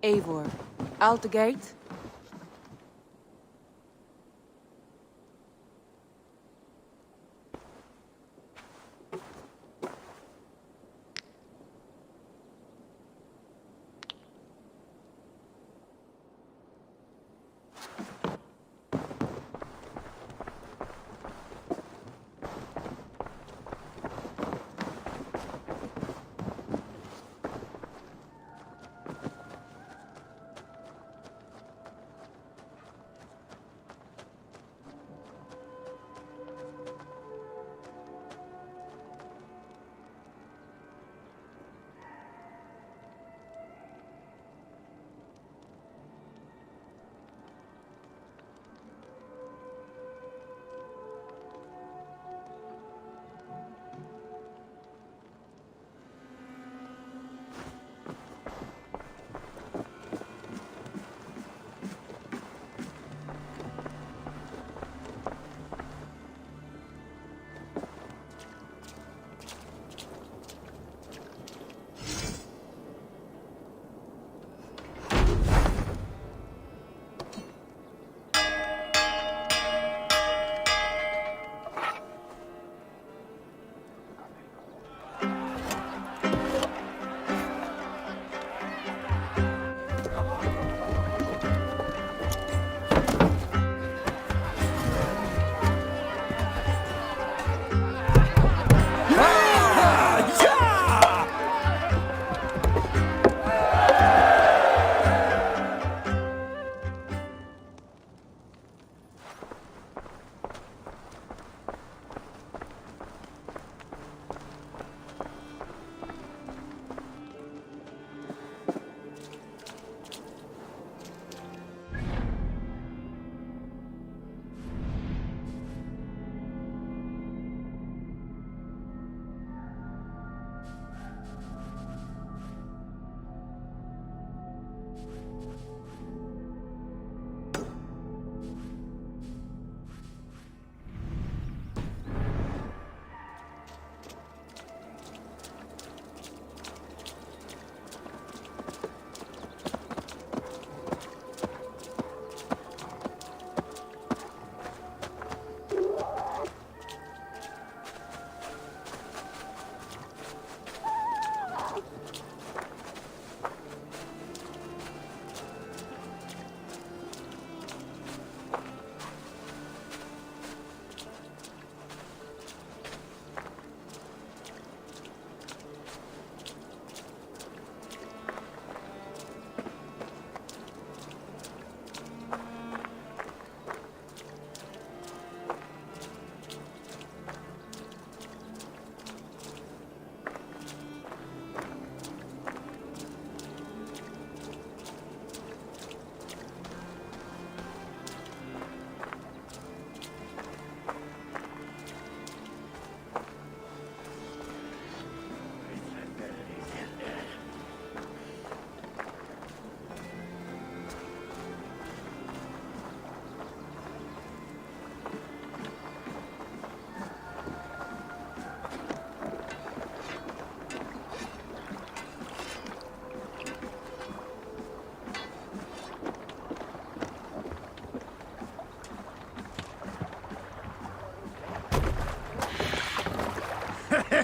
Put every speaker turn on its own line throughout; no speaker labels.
Eivor, out the gate?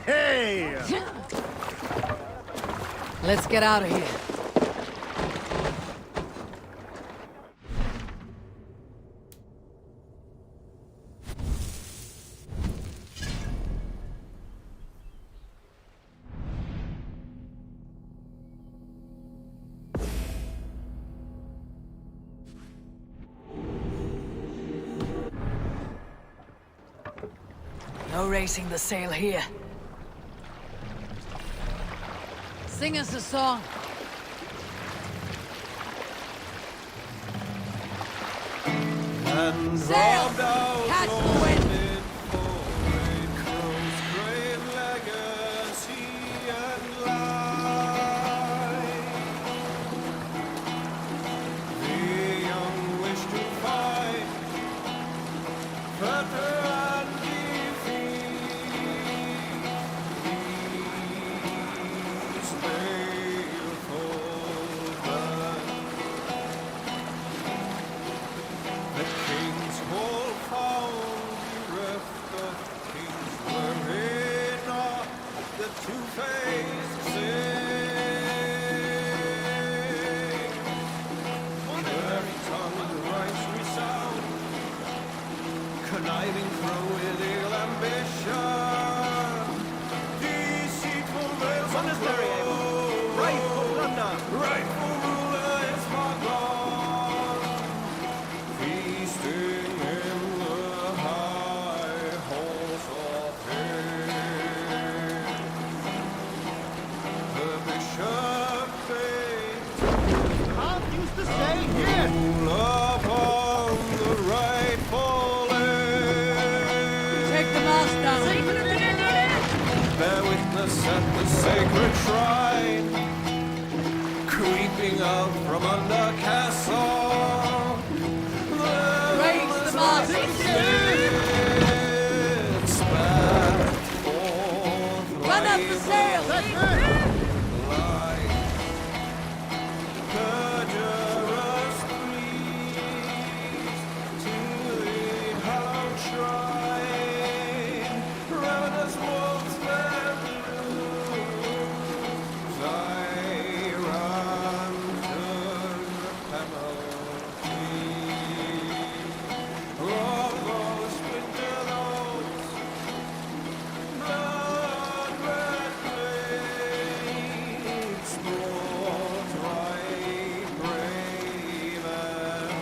Hey!
Let's get out of here. No raising the sail here. Sing us a song. Sail! Catch the wind!
conniving through with ill ambition. Deceitful veils
Monastery,
unclose.
Right for plunder.
Rightful ruler is forgone. Feasting in the high halls of hate. The bishop bade
Can't use to stay here.
rule upon the rightful heir.
Take the mast down.
Bear witness at the sacred shrine, creeping out from under castle.
Raise the mast.
Spat forth
Run up the sail.
light, perjurous pleas to the hallowed shrine. Ravenous wolves their blues, I run to the penalty. Of those winter those blood-red blades, swords right brave and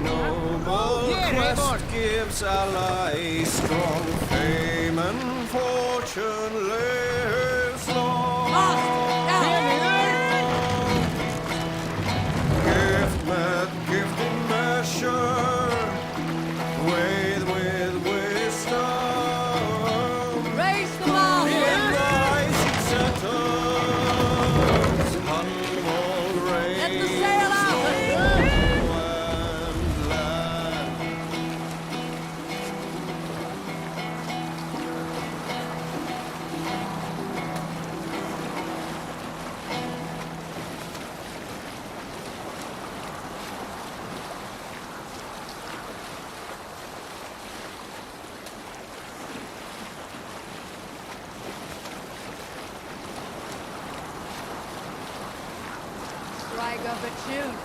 noble quest gives ally strong fame and fortune lives long.
Mast down.
Gift met gift in measure, with wisdom.
Raise the mast.
In rising settles, unwalled rain.
Let the sail out.
And land.
Strike up a tune.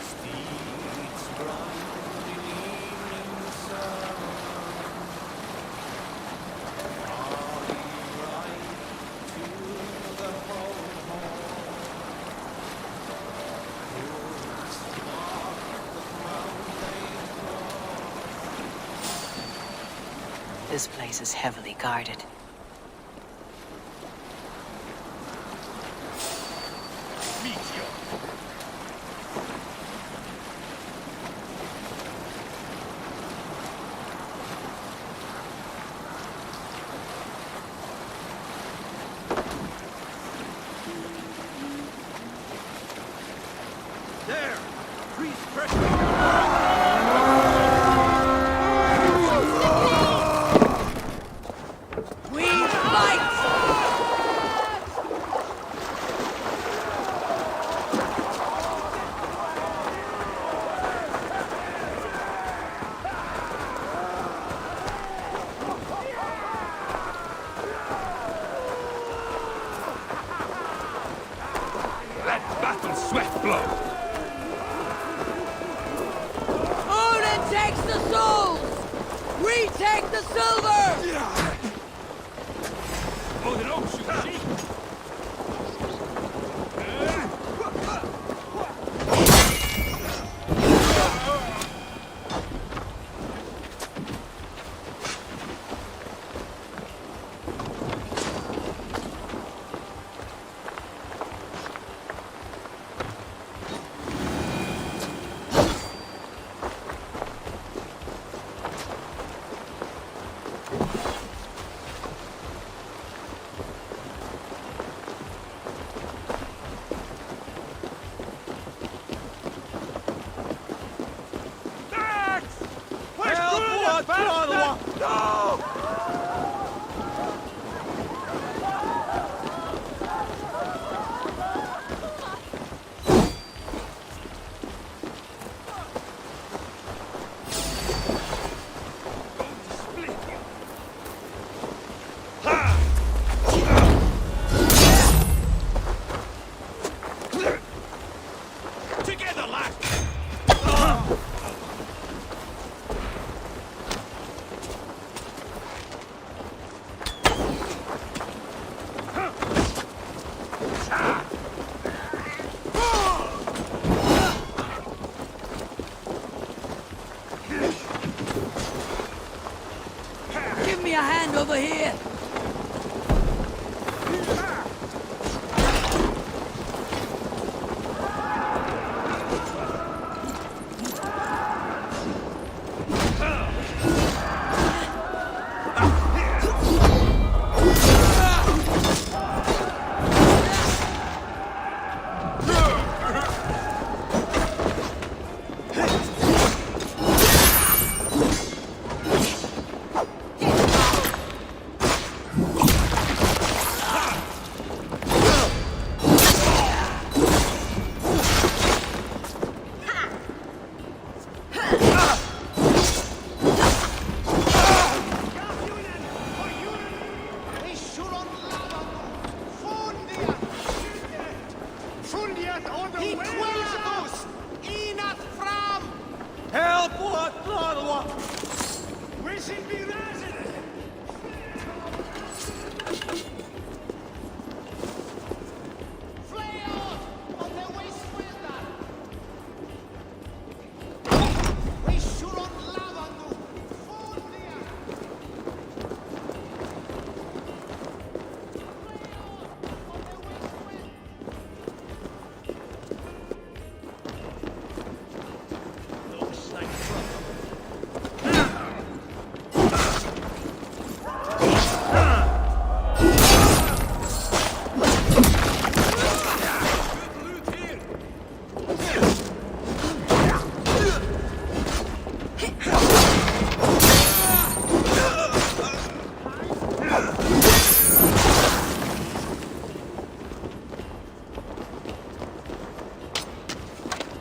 Steeds bright in evening sun, hardy right to the home Woods mark the mountain
This place is heavily guarded.
There. Trees fresh.
We fight.
Let battle sweat flow.
Odin takes the souls. We take the silver.
Odin shoot sheep.
Give me a hand over here!
Help! What?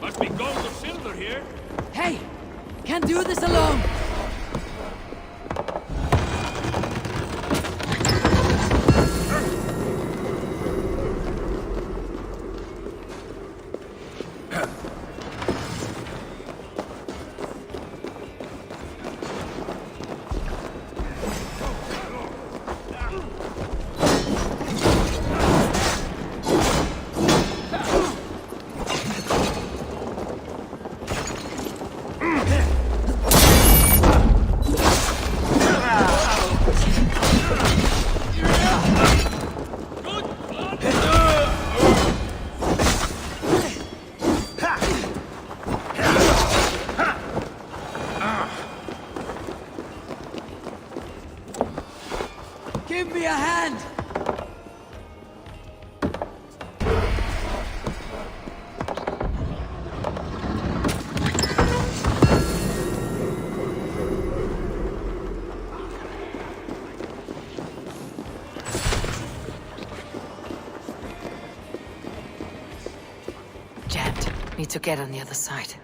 Must be gold or silver here.
Hey! Can't do this alone! Give me a hand!
Jammed. Need to get on the other side.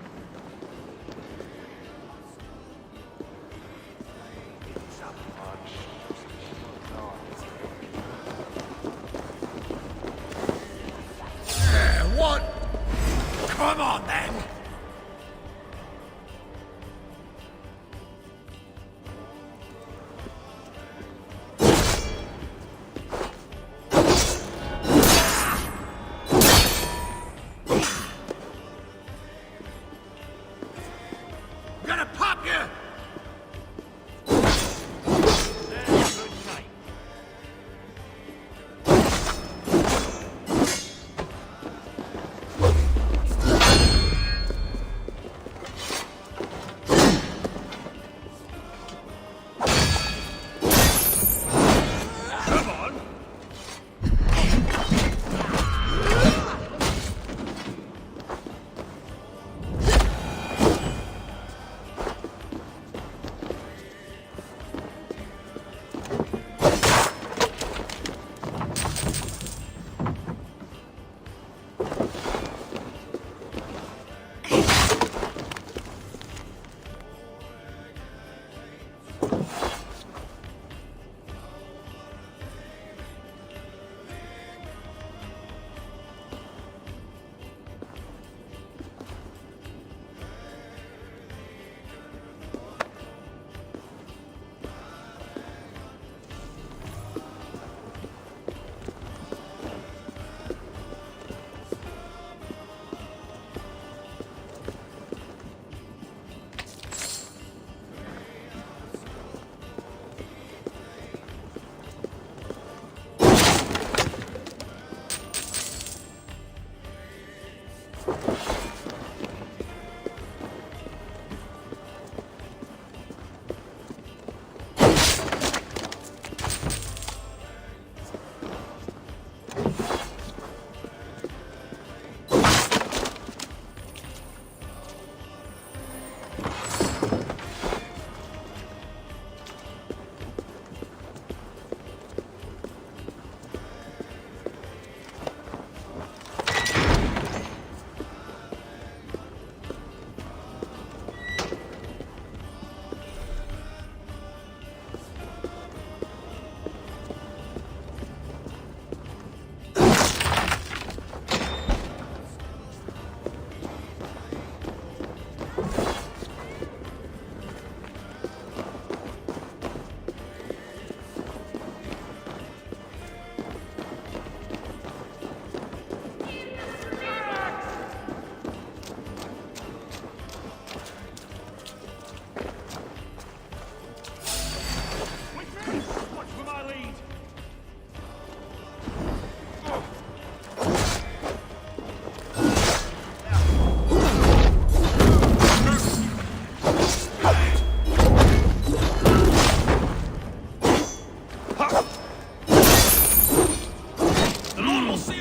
What? Come on, then! I'm gonna pop you! Come on!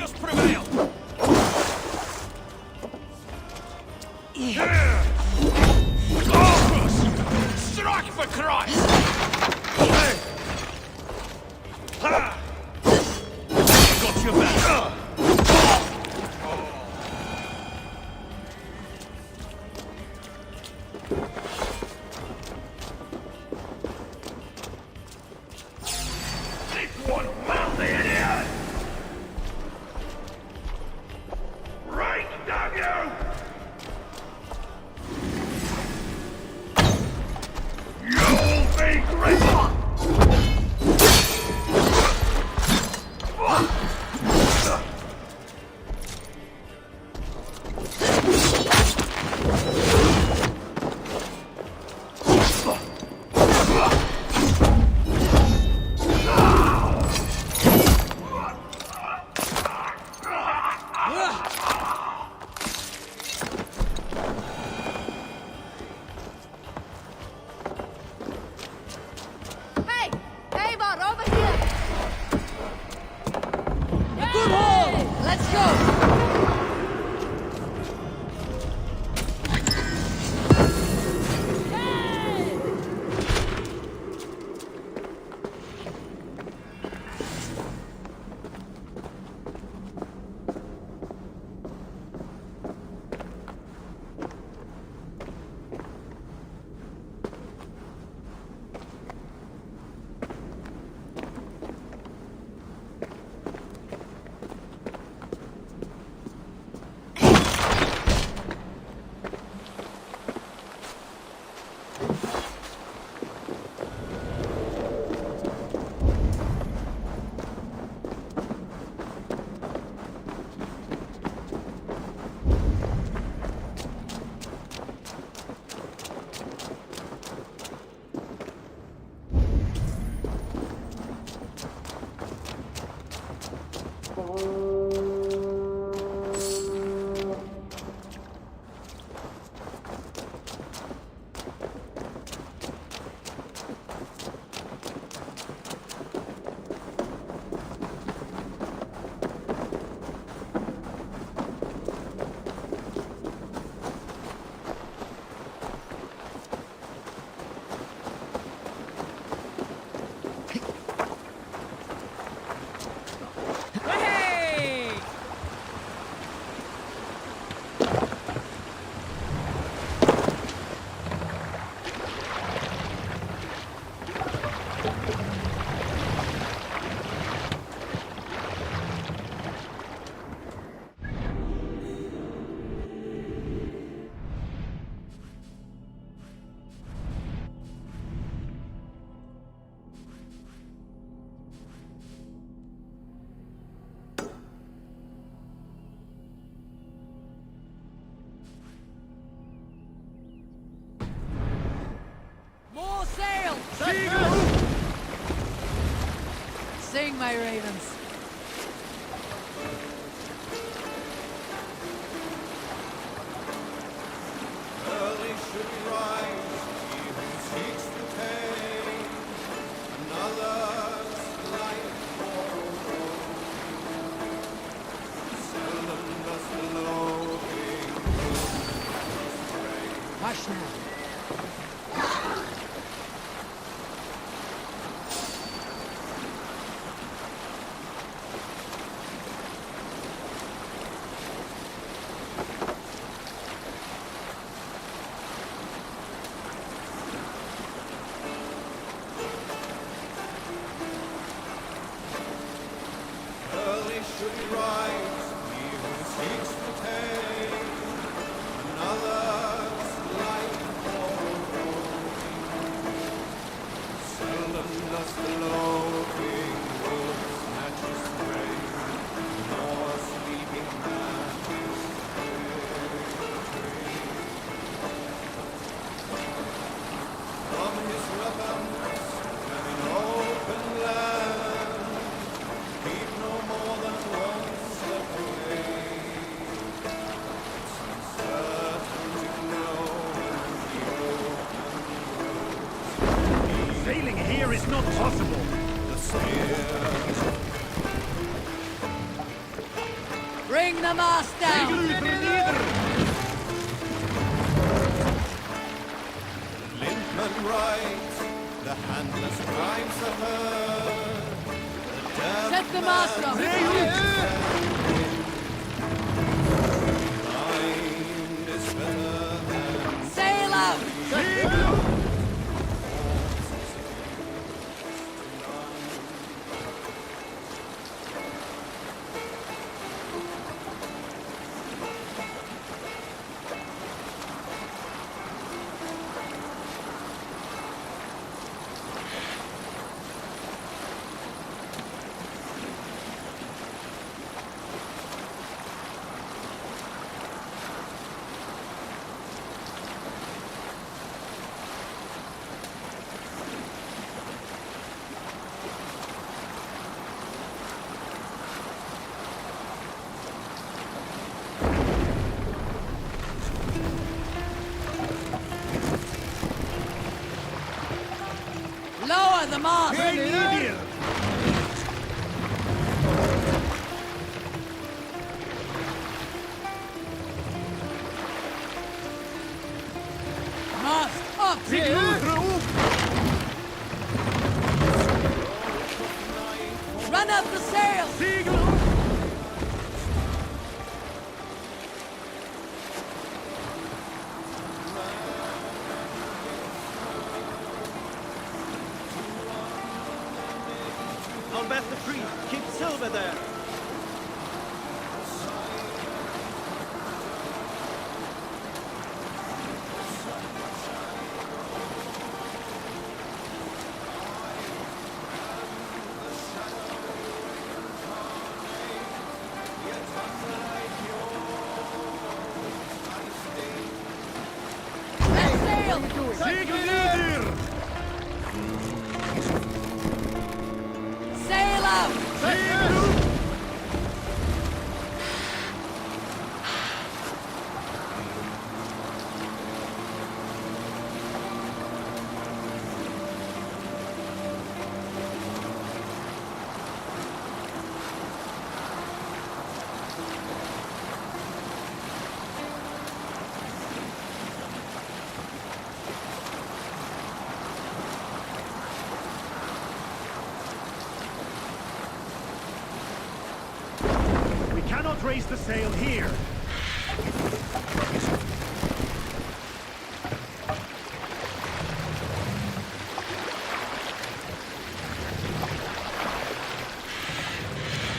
just prevail! Focus! Strike for Christ! Ha! Got your back! This one found the idiot! Right, doggo! You'll be grateful!
Hey! Eivor, over here! Good haul! Let's go! More sail! Sing, my ravens.
Early should rise, he who seeks to take another's life for a road. Seldom does the loping stray.
Hush now.
Early should he rise, he who seeks to take another's life for a road. Seldom does the loping wolf snatch his prey, nor a sleeping man his victory. From his weapons and in open land, keep no more than one step away. It's uncertain to know when the
Sailing here is not possible!
the spears
Bring the mast down!
Lindman rides, the handless drives the herd.
Set the mast up!
Mind is better than
Sail out! Lower the mast! Mast up! Run up the sail!
On back the tree. Keep Silver there.
Set sail! Sail out!
We cannot raise the sail here.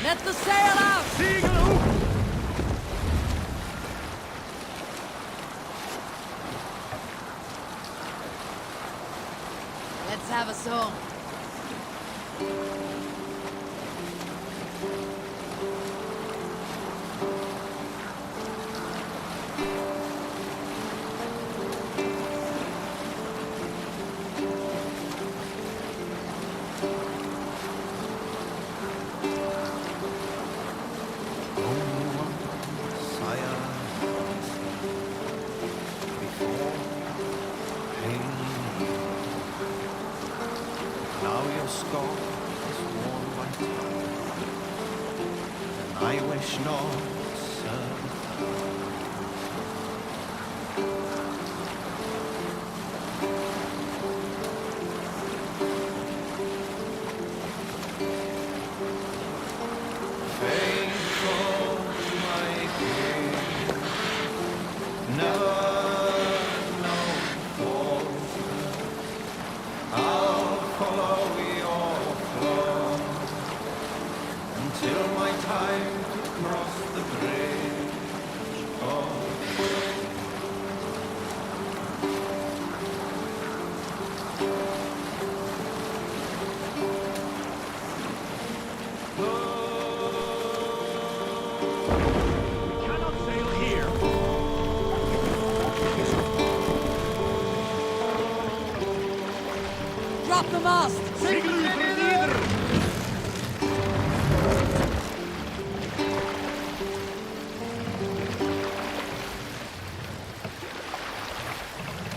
Let the sail out! Let's have a song.
Now your scar is worn by time, and I wish not serve. Faithful to my king, never know falsehood. I'll follow your throne until my time to cross the bridge of
We cannot sail here.
Drop the mast!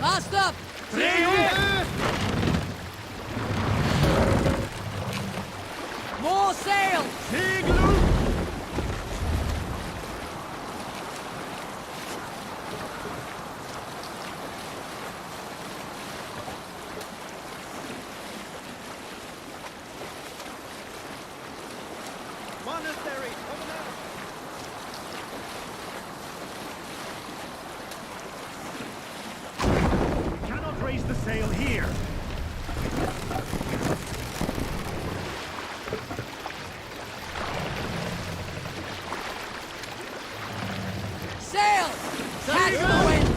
Mast up! More sail!
sail here.
Sail! Catch the wind!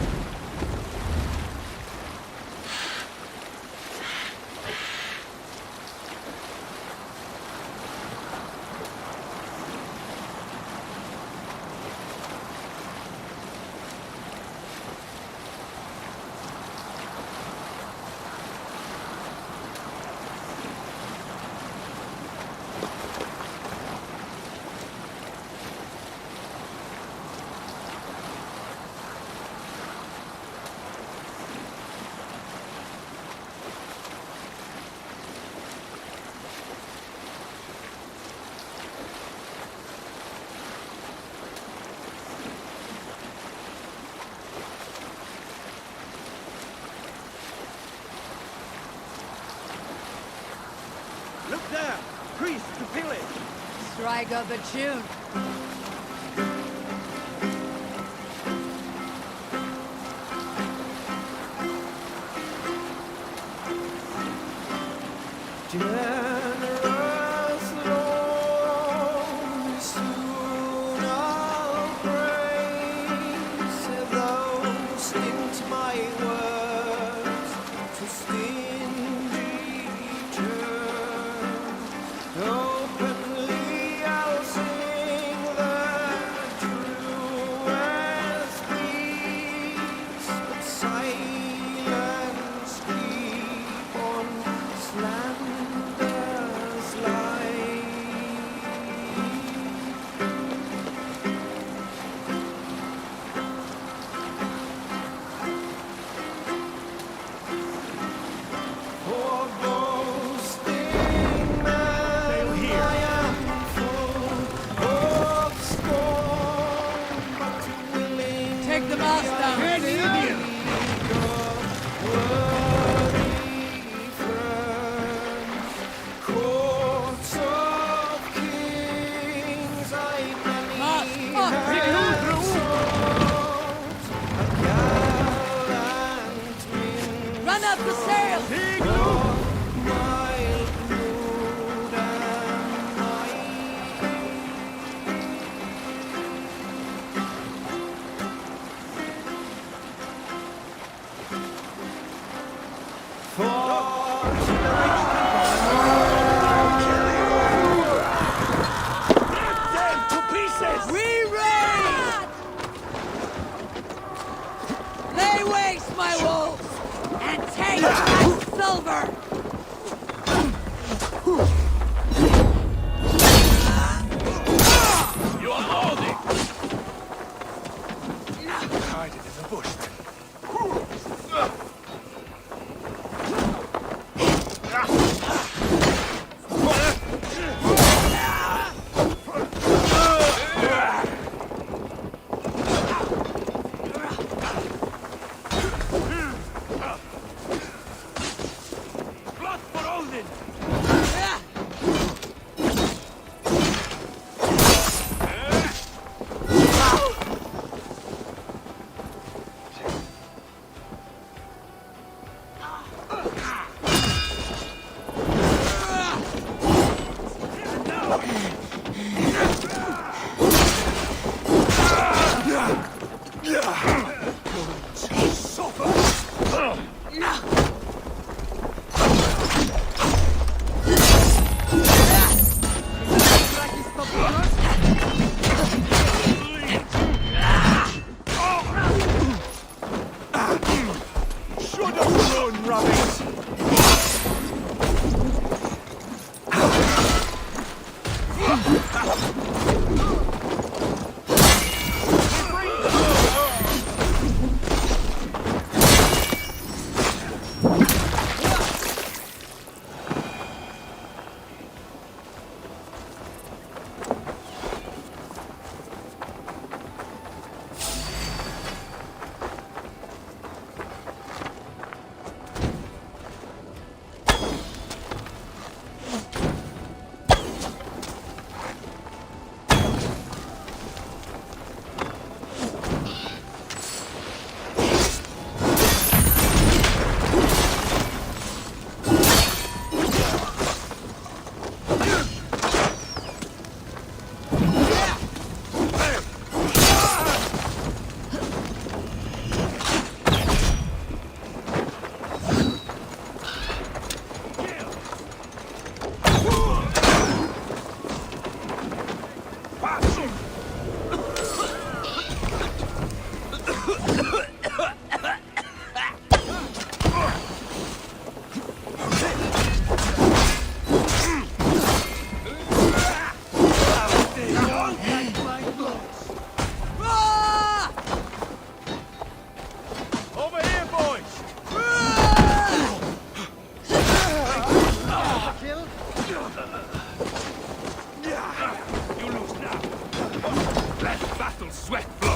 Look there! Priest to pillage!
Strike up a tune.
Generous Lord, soon I'll praise those into my words to stingy turn. Openly I'll sing the truest peace, but silence keep on slander's light. For boasting men I am full of scorn, but willing
Take the mast down.
worthy friends. Courts of kings I many
Mast,
have sought, a gallant
Run up the sail!
mild mood and might.
We raid! Lay waste, my wolves, and take that silver!
You are holding! Hide it in the bush. sweat flow.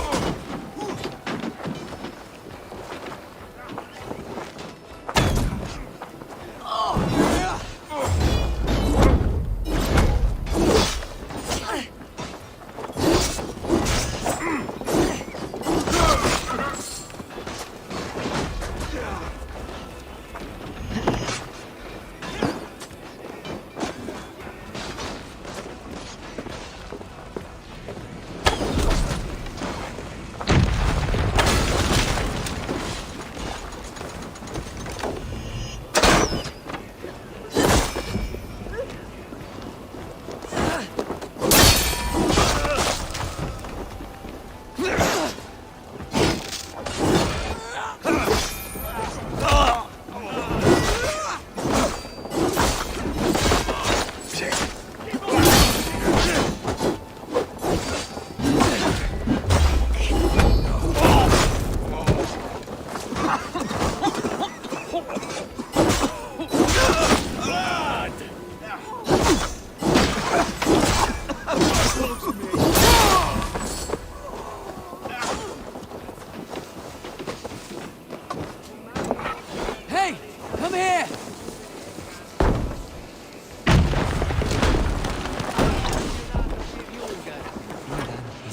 Hey, come here!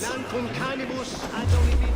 Lancum canibus ad olivitque.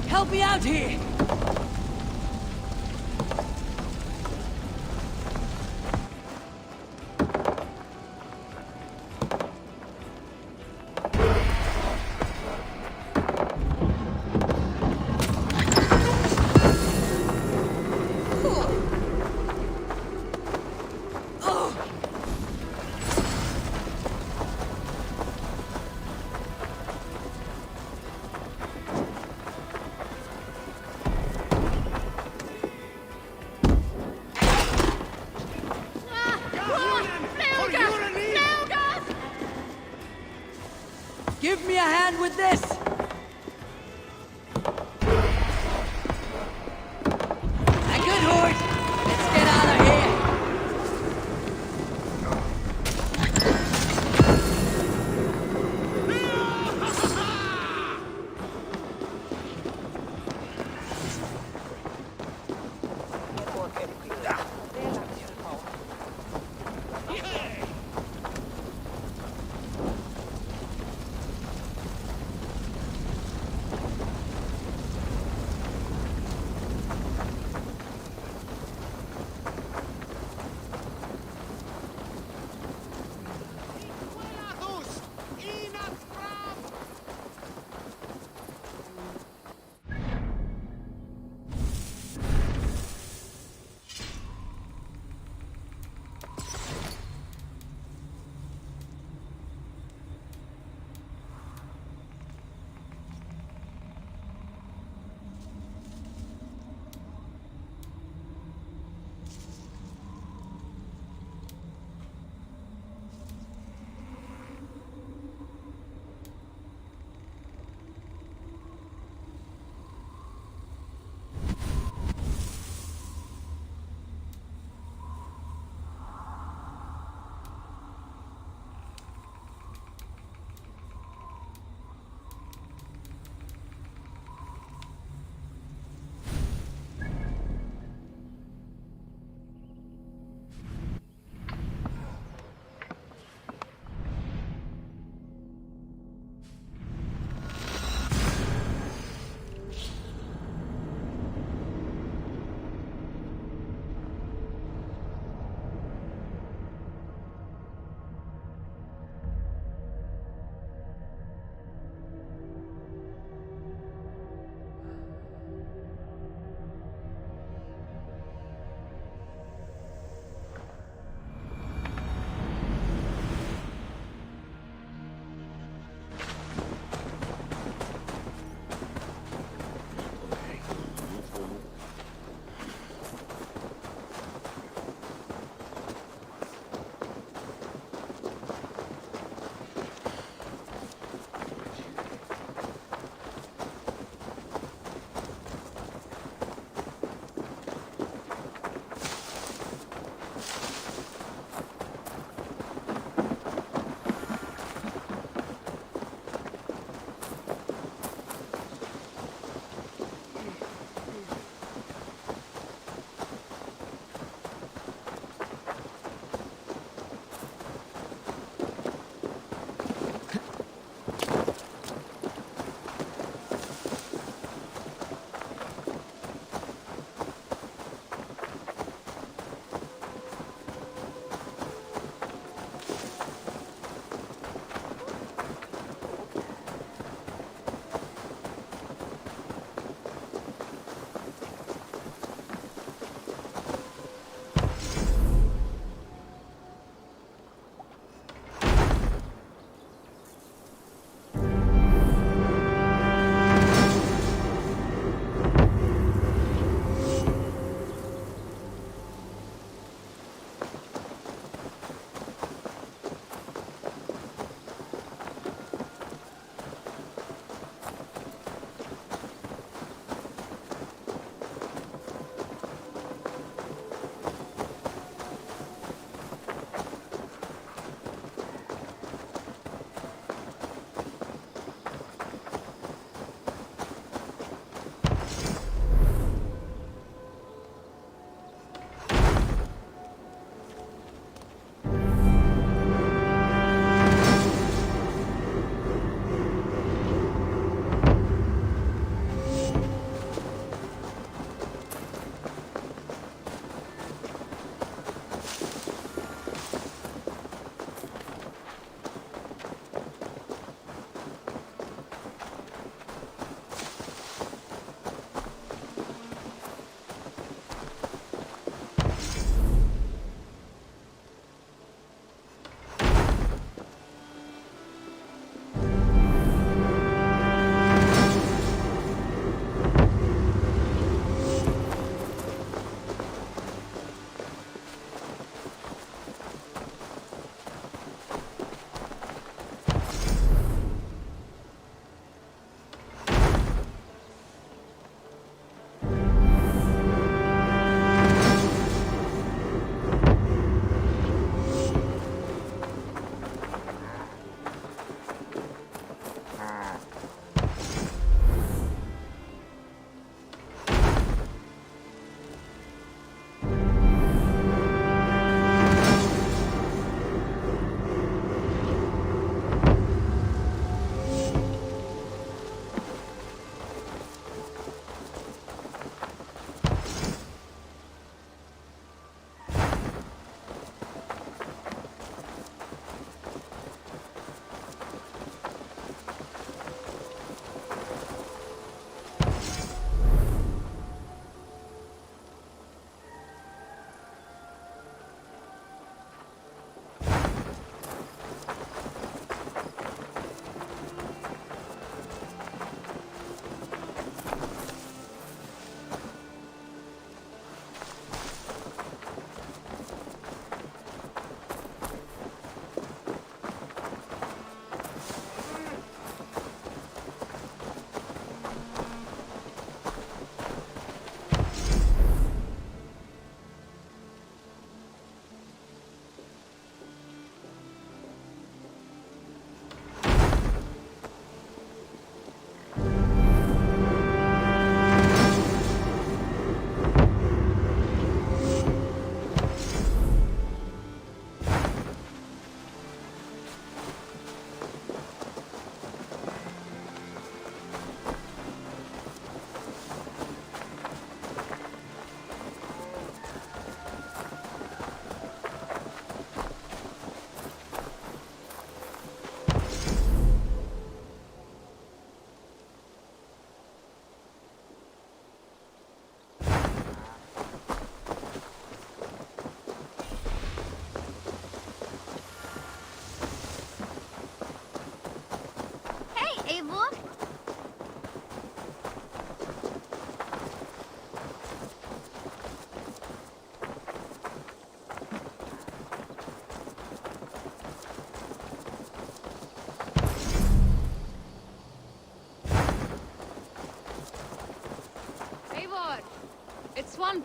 Help me out here! Give me a hand with this! A good horse! Let's get out of here!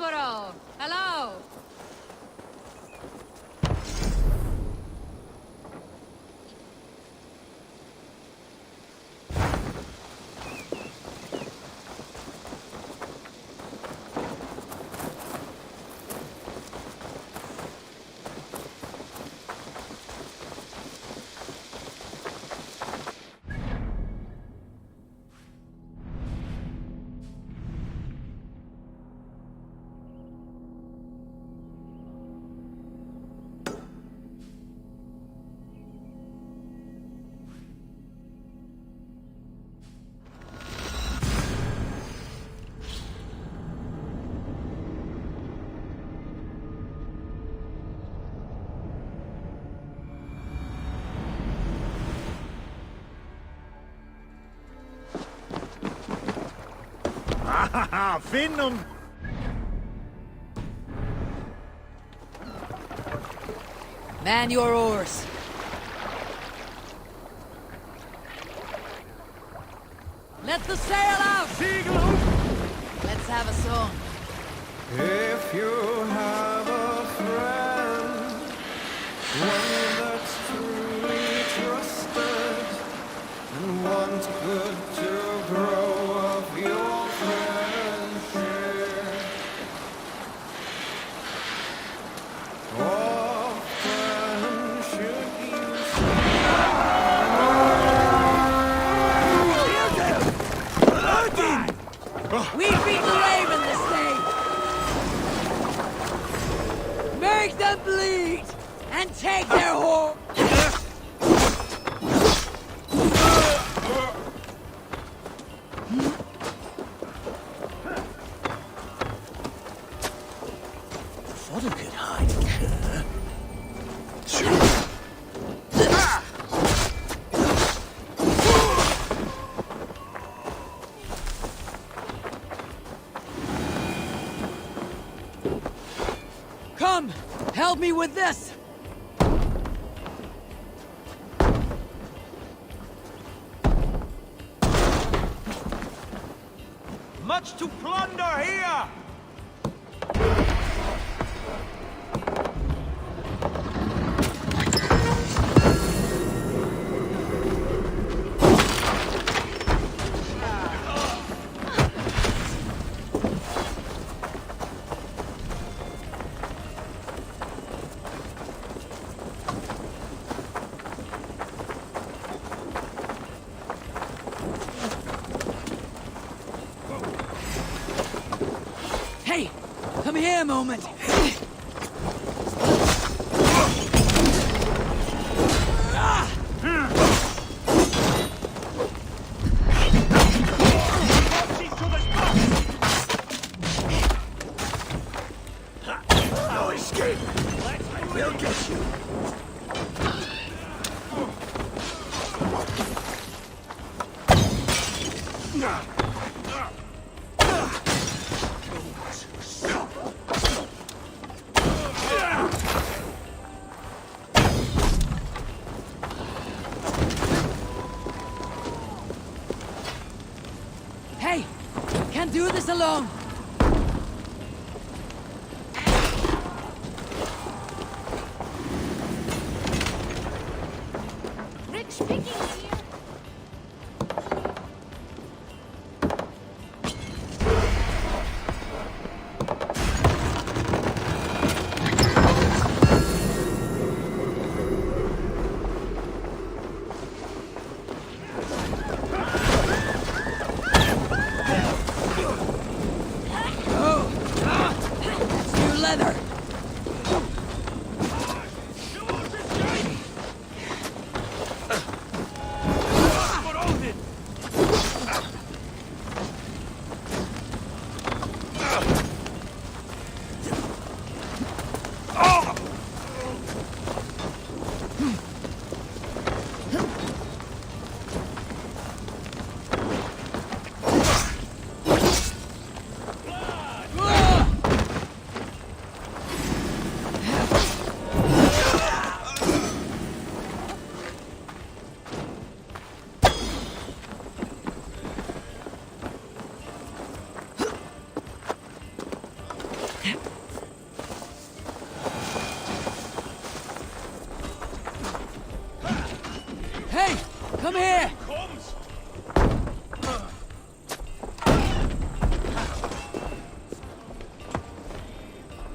Marlborough! Hello!
Ah, finn them!
Man your oars. Let the sail out! Let's have a song.
If you have a friend, one that's truly trusted, and wants good to grow of your friendship, often should you
We beat the Raven this day! Make them bleed! And take their horse!
What a good hide, Kerr.
Come! Help me with this!
Much to plunder here!
Hey! Come here a moment!
No escape! We'll get you!
Hey! Can't do this alone!
Rich pickings here.
That's new leather!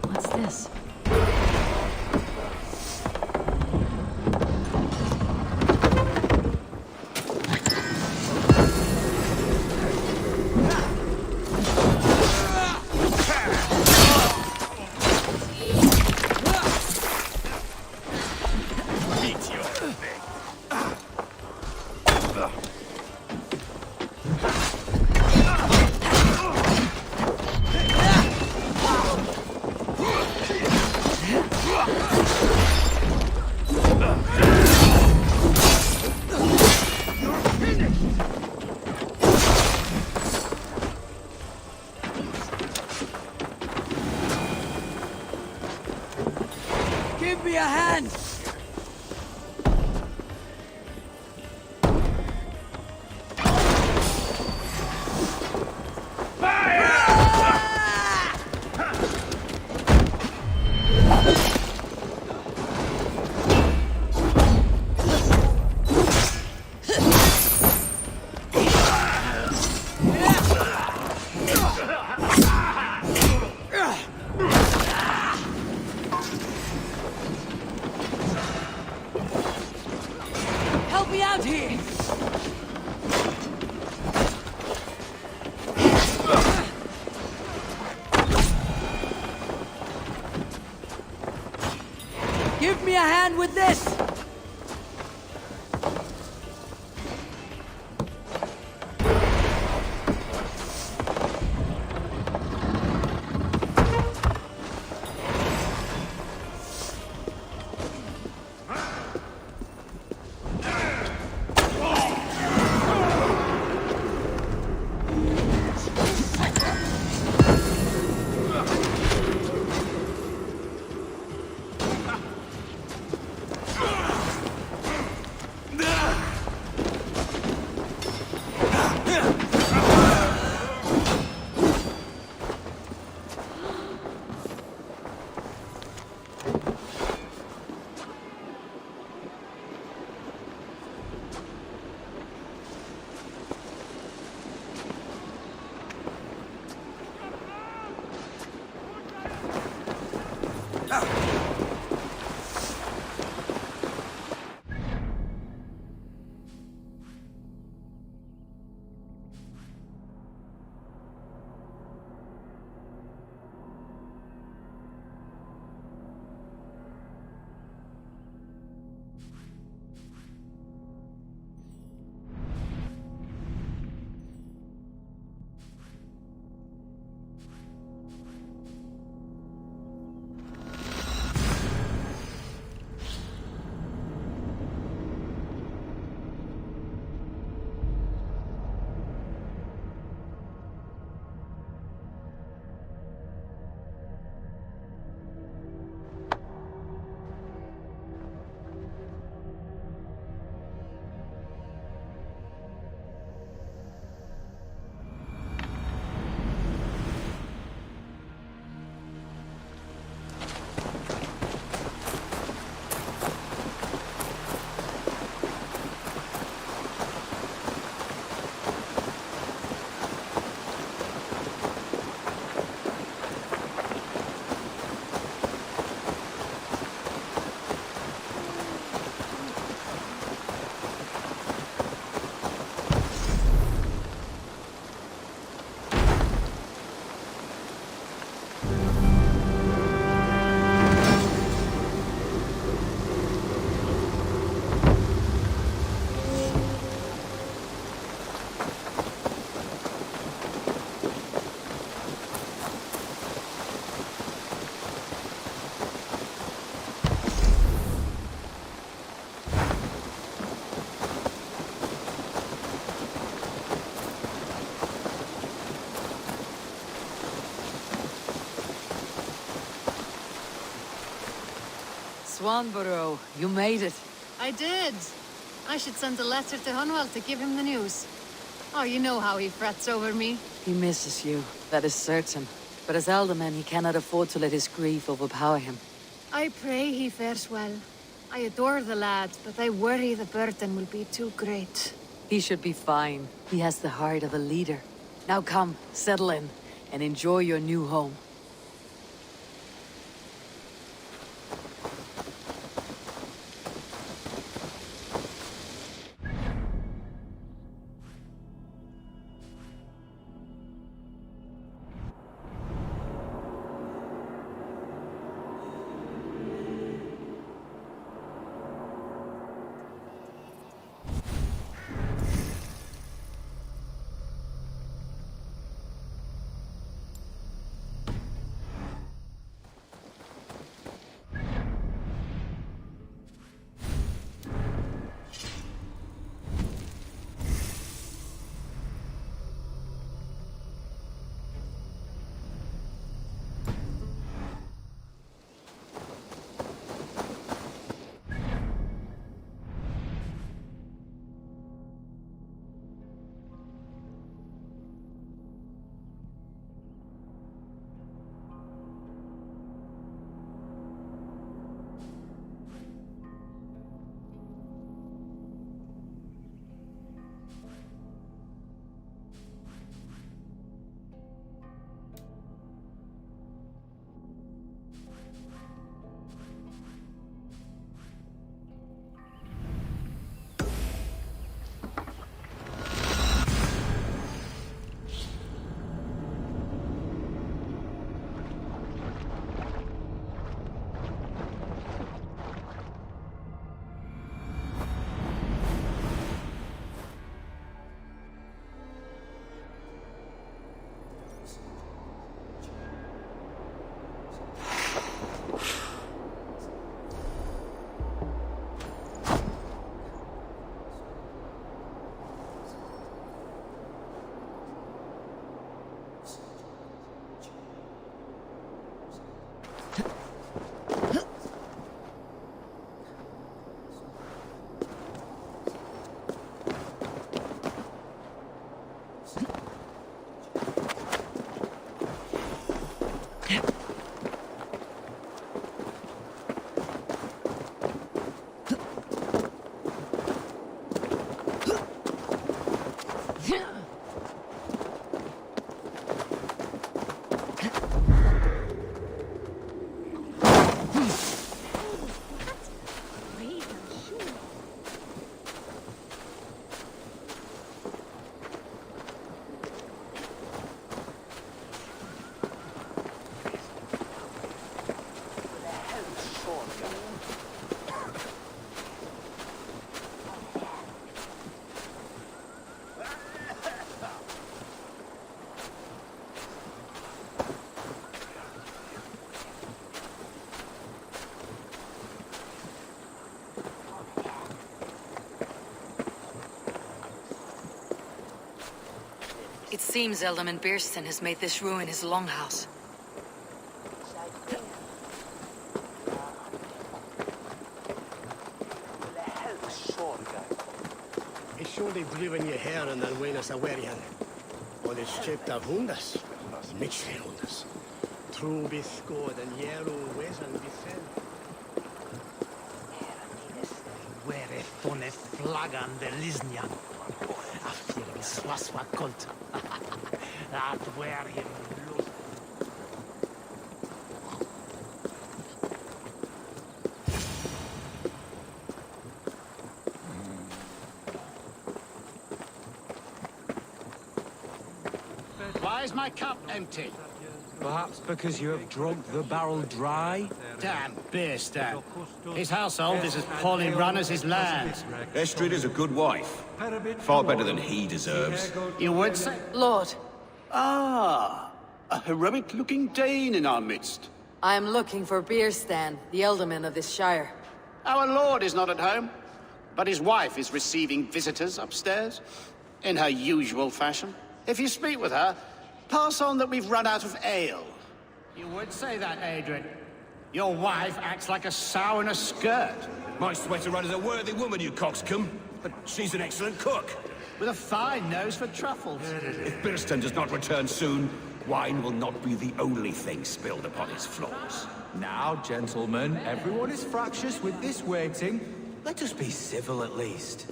What's this?
Meet your fate.
Give me a hand! Help me out here! Give me a hand with this!
Swanborough, you made it.
I did. I should send a letter to Hunwell to give him the news. Oh, you know how he frets over me.
He misses you, that is certain. But as alderman, he cannot afford to let his grief overpower him.
I pray he fares well. I adore the lad, but I worry the burden will be too great.
He should be fine. He has the heart of a leader. Now come, settle in, and enjoy your new home. It seems Alderman Bearston has made this ruin his longhouse.
It's surely driven your hair and then when us aware yan. Or it's chipped of hundas. Mitchell hundas. True biscoed and yarrow wes and bisel.
Where tones flagan de Lisnian. After the swaswa cult. That where him lose.
Why is my cup empty?
Perhaps because you have drunk the barrel dry?
Damn Bearstan. His household is as poorly run as his land.
Estrid is a good wife. Far better than he deserves.
You would say?
Lord,
Ah, a heroic-looking Dane in our midst.
I am looking for Bearstan, the alderman of this shire.
Our lord is not at home, but his wife is receiving visitors upstairs, in her usual fashion. If you speak with her, pass on that we've run out of ale.
You would say that, Adrian. Your wife acts like a sow in a skirt.
My sweater runner's a worthy woman, you coxcomb. But she's an excellent cook.
With a fine nose for truffles.
If Birston does not return soon, wine will not be the only thing spilled upon his floors.
Now, gentlemen, everyone is fractious with this waiting. Let us be civil at least.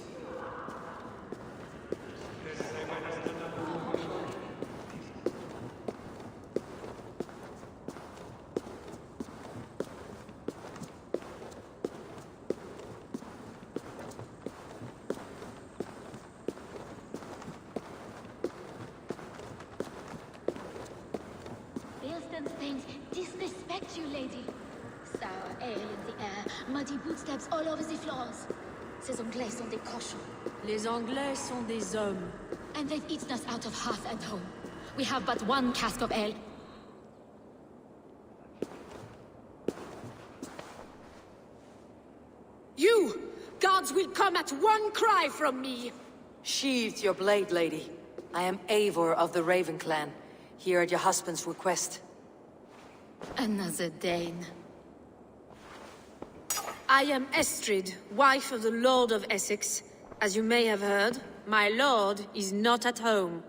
lady. Sour ale in the air, muddy footsteps all over the floors. Ces Anglais sont des cochons.
Les Anglais sont des hommes.
And they've eaten us out of hearth and home. We have but one cask of ale.
You! Guards will come at one cry from me!
Sheathe your blade, lady. I am Eivor of the Raven clan, here at your husband's request.
Another Dane.
I am Estrid, wife of the Lord of Essex. As you may have heard, my lord is not at home.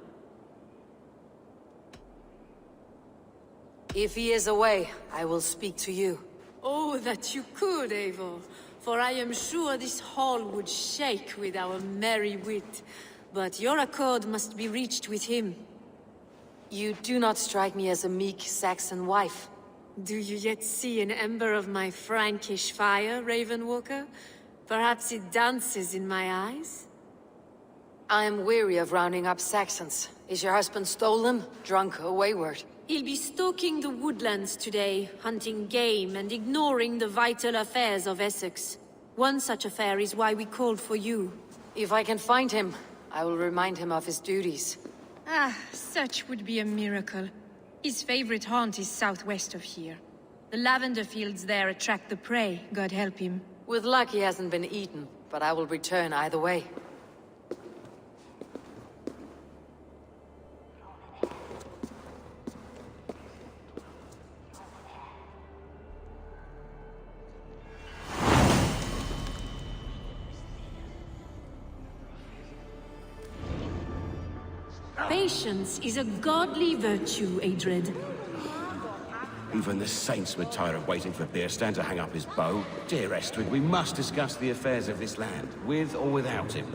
If he is away, I will speak to you.
Oh, that you could, Eivor. For I am sure this hall would shake with our merry wit. But your accord must be reached with him.
You do not strike me as a meek Saxon wife.
Do you yet see an ember of my Frankish fire, Ravenwalker? Perhaps it dances in my eyes?
I am weary of rounding up Saxons. Is your husband stolen, drunk, or wayward?
He'll be stalking the woodlands today, hunting game and ignoring the vital affairs of Essex. One such affair is why we called for you.
If I can find him, I will remind him of his duties.
Ah, such would be a miracle. His favorite haunt is southwest of here. The lavender fields there attract the prey, God help him.
With luck he hasn't been eaten, but I will return either way.
Patience is a godly virtue, Adred.
Even the saints would tire of waiting for Beerstan to hang up his bow. Dear Estrid, we must discuss the affairs of this land, with or without him.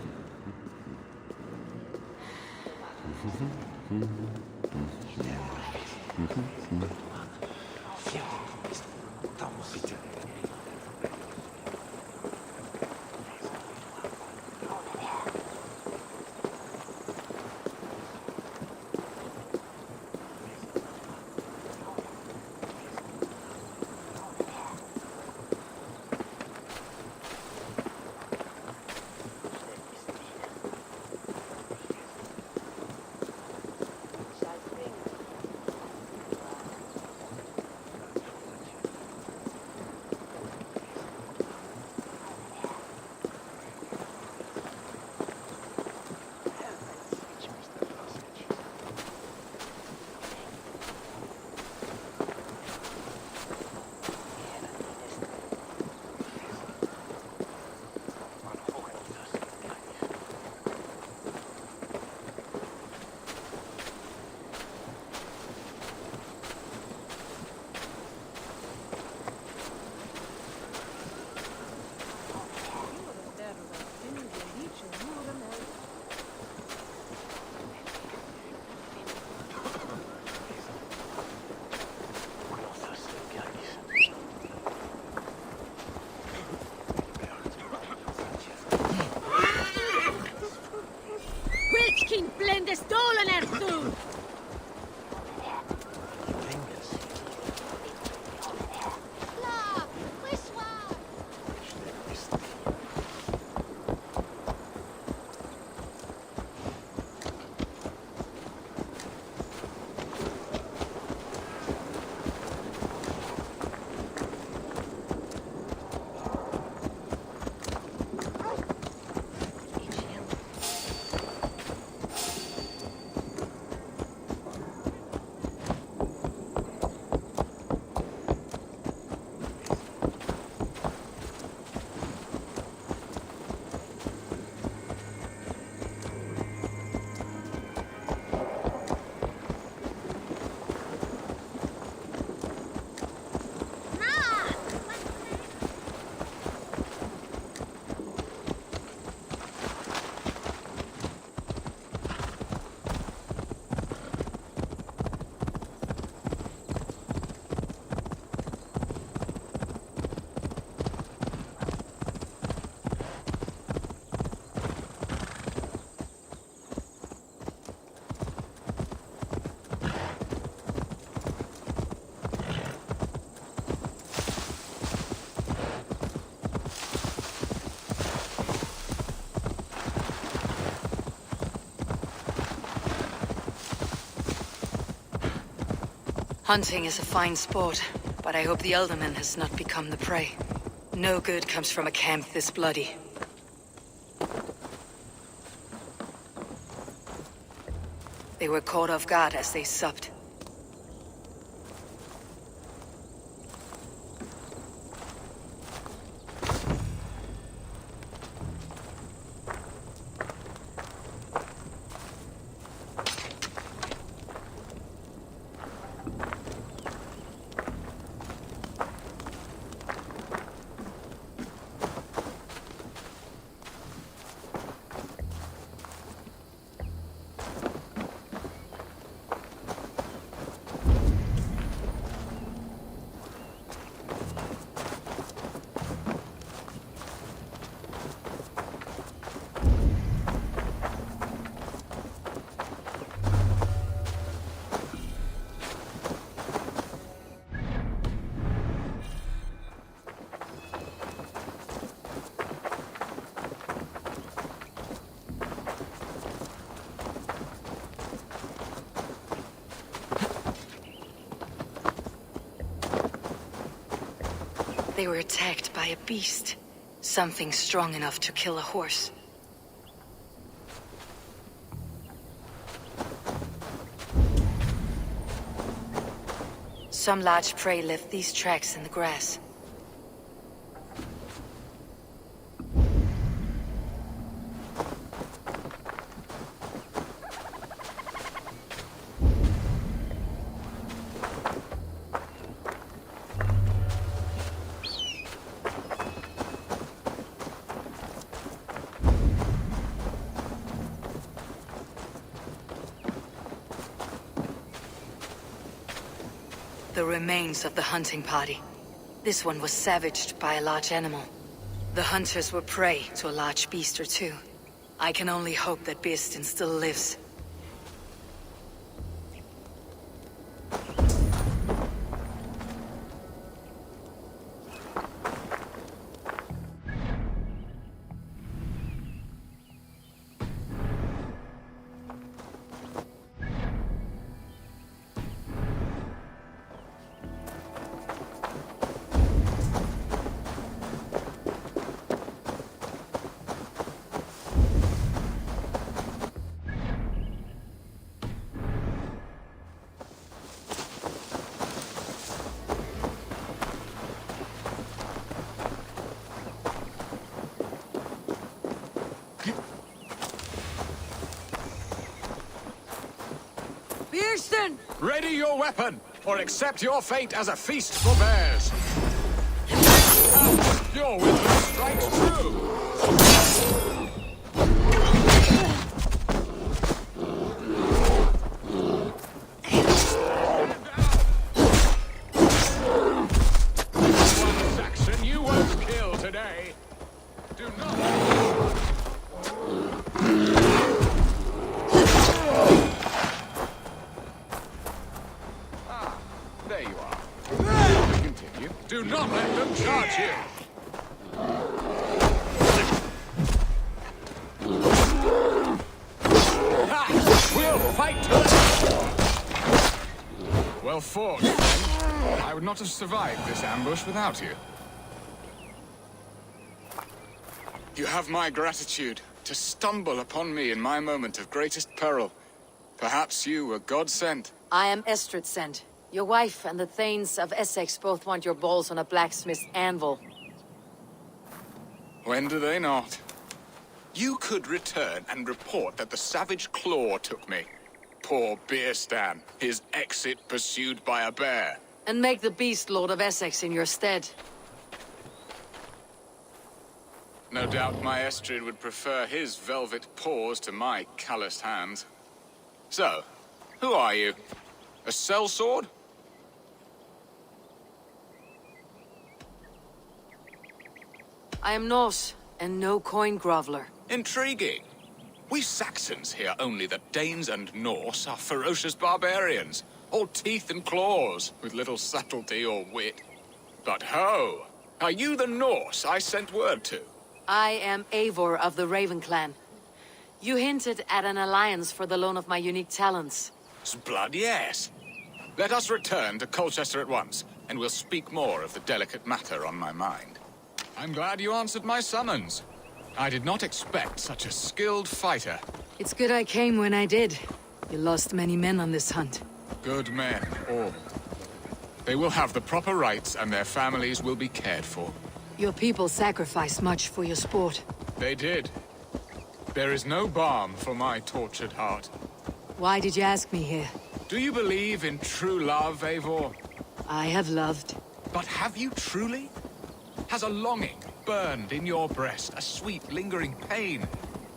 Hunting is a fine sport, but I hope the Elderman has not become the prey. No good comes from a camp this bloody. They were caught off guard as they supped. They were attacked by a beast. Something strong enough to kill a horse. Some large prey left these tracks in the grass. The remains of the hunting party. This one was savaged by a large animal. The hunters were prey to a large beast or two. I can only hope that Birsten still lives. Birsten!
Ready your weapon, or accept your fate as a feast for bears. Your wisdom strikes true. One Saxon you won't kill today. Do not. There you are. Continue. Do not let them charge you. We'll fight to the... Well fought, friend. I would not have survived this ambush without you. You have my gratitude to stumble upon me in my moment of greatest peril. Perhaps you were God-sent.
I am Estrid sent. Your wife and the Thanes of Essex both want your balls on a blacksmith's anvil.
When do they not? You could return and report that the savage claw took me. Poor Birsten, his exit pursued by a bear.
And make the beast Lord of Essex in your stead.
No doubt my Estrid would prefer his velvet paws to my calloused hands. So, who are you? A sellsword?
I am Norse, and no coin groveler.
Intriguing. We Saxons hear only that Danes and Norse are ferocious barbarians, all teeth and claws, with little subtlety or wit. But ho! Are you the Norse I sent word to?
I am Eivor of the Raven Clan. You hinted at an alliance for the loan of my unique talents.
Blood, yes. Let us return to Colchester at once, and we'll speak more of the delicate matter on my mind. I'm glad you answered my summons. I did not expect such a skilled fighter.
It's good I came when I did. You lost many men on this hunt.
Good men, all. They will have the proper rights, and their families will be cared for.
Your people sacrificed much for your sport.
They did. There is no balm for my tortured heart.
Why did you ask me here?
Do you believe in true love, Eivor?
I have loved.
But have you truly? Has a longing burned in your breast, a sweet, lingering pain,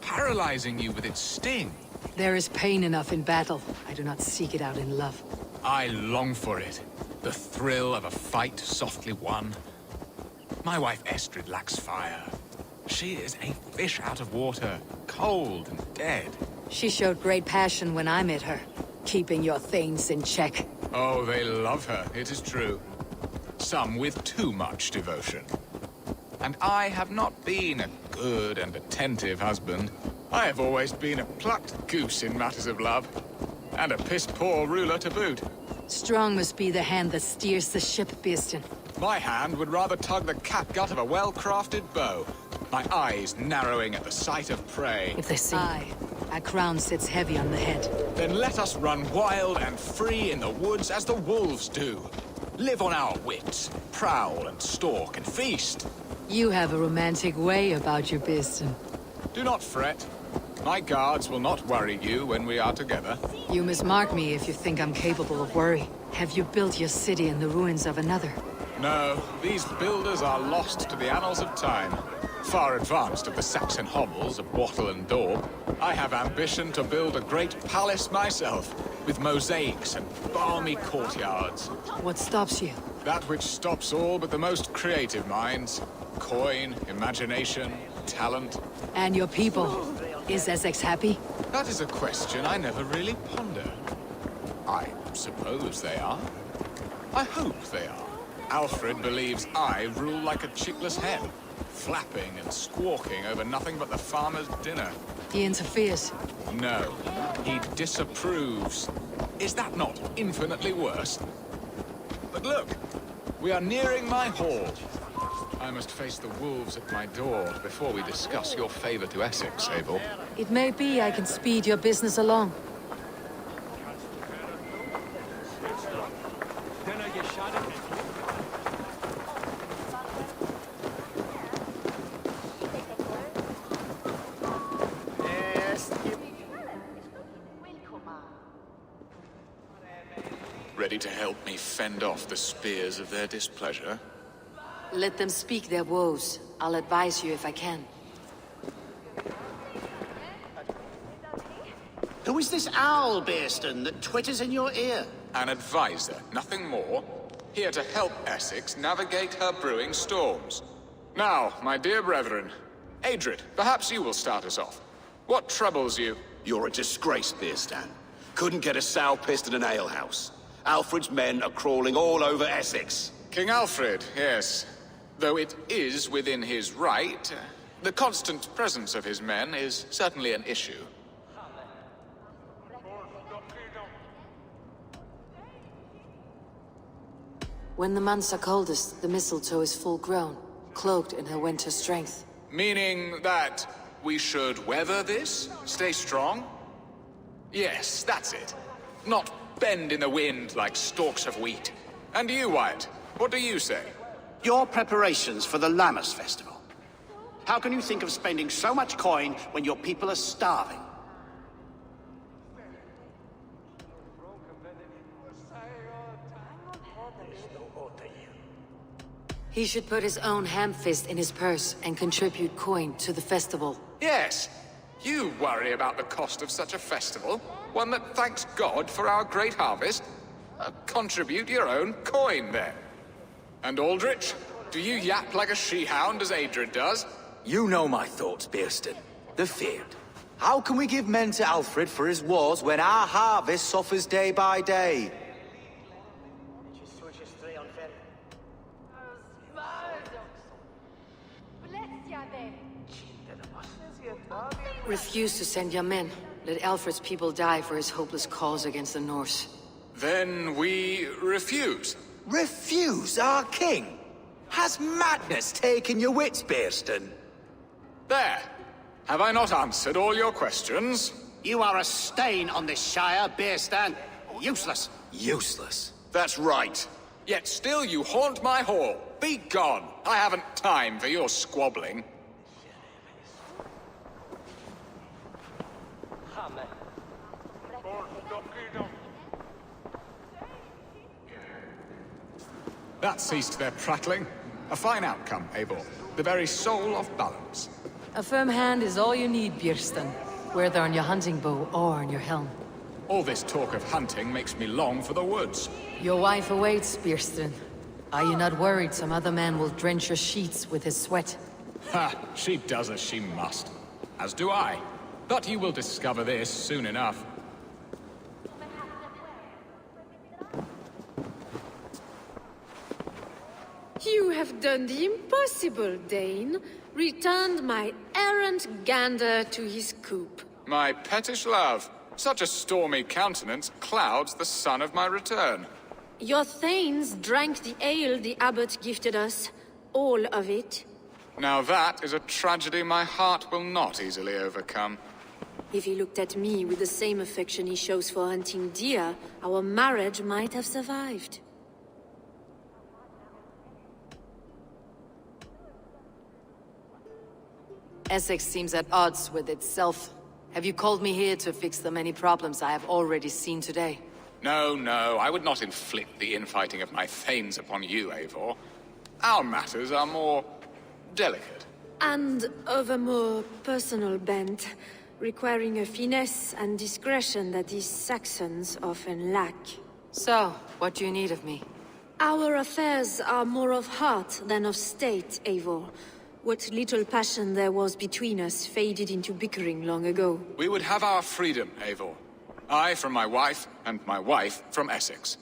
paralyzing you with its sting?
There is pain enough in battle. I do not seek it out in love.
I long for it. The thrill of a fight softly won. My wife Estrid lacks fire. She is a fish out of water, cold and dead.
She showed great passion when I met her, keeping your thanes in check.
Oh, they love her, it is true. Some with too much devotion. And I have not been a good and attentive husband. I have always been a plucked goose in matters of love. And a piss-poor ruler to boot.
Strong must be the hand that steers the ship, Beeston.
My hand would rather tug the catgut of a well-crafted bow. My eyes narrowing at the sight of prey.
If they see a crown sits heavy on the head.
Then let us run wild and free in the woods as the wolves do. Live on our wits, prowl and stalk and feast.
You have a romantic way about you, Beeston.
Do not fret. My guards will not worry you when we are together.
You mismark me if you think I'm capable of worry. Have you built your city in the ruins of another?
No, these builders are lost to the annals of time. Far advanced of the Saxon hovels of Wattle and Daub, I have ambition to build a great palace myself, with mosaics and balmy courtyards.
What stops you?
That which stops all but the most creative minds. Coin, imagination, talent.
And your people? Is Essex happy?
That is a question I never really ponder. I suppose they are. I hope they are. Alfred believes I rule like a chickless hen, flapping and squawking over nothing but the farmer's dinner.
He interferes.
No, he disapproves. Is that not infinitely worse? But look, we are nearing my hall. I must face the wolves at my door before we discuss your favor to Essex, Abel.
It may be I can speed your business along.
Ready to help me fend off the spears of their displeasure?
Let them speak their woes. I'll advise you if I can.
Who is this owl, Beeston, that twitters in your ear?
An advisor, nothing more. Here to help Essex navigate her brewing storms. Now, my dear brethren, Adrid, perhaps you will start us off. What troubles you?
You're a disgrace, Beerstan. Couldn't get a sow pissed in an alehouse. Alfred's men are crawling all over Essex.
King Alfred, yes. Though it is within his right, the constant presence of his men is certainly an issue.
When the months are coldest, the mistletoe is full grown, cloaked in her winter strength.
Meaning that we should weather this? Stay strong? Yes, that's it. Not bend in the wind like stalks of wheat. And you, Wyatt, what do you say?
Your preparations for the Lammas festival. How can you think of spending so much coin when your people are starving?
He should put his own ham fist in his purse and contribute coin to the festival.
Yes. You worry about the cost of such a festival? One that thanks God for our great harvest? Contribute your own coin, then. And Aldrich, do you yap like a she-hound as Adrid does?
You know my thoughts, Beerston. The feared. How can we give men to Alfred for his wars when our harvest suffers day by day?
Refuse to send your men. Let Alfred's people die for his hopeless cause against the Norse.
Then we refuse.
Refuse our king? Has madness taken your wits, Bearston?
There. Have I not answered all your questions?
You are a stain on this Shire, Beerstan. Useless.
Useless?
That's right. Yet still you haunt my hall. Be gone. I haven't time for your squabbling. That ceased their prattling. A fine outcome, Eivor. The very soul of balance.
A firm hand is all you need, Björsten. Whether on your hunting bow or on your helm.
All this talk of hunting makes me long for the woods.
Your wife awaits, Björsten. Are you not worried some other man will drench your sheets with his sweat?
Ha! She does as she must. As do I. But you will discover this soon enough.
You have done the impossible, Dane. Returned my errant gander to his coop.
My pettish love. Such a stormy countenance clouds the sun of my return.
Your thanes drank the ale the abbot gifted us. All of it.
Now that is a tragedy my heart will not easily overcome.
If he looked at me with the same affection he shows for hunting deer, our marriage might have survived.
Essex seems at odds with itself. Have you called me here to fix the many problems I have already seen today?
No, no, I would not inflict the infighting of my thanes upon you, Eivor. Our matters are more delicate.
And of a more personal bent, requiring a finesse and discretion that these Saxons often lack.
So, what do you need of me?
Our affairs are more of heart than of state, Eivor. What little passion there was between us faded into bickering long ago.
We would have our freedom, Eivor. I from my wife, and my wife from Essex.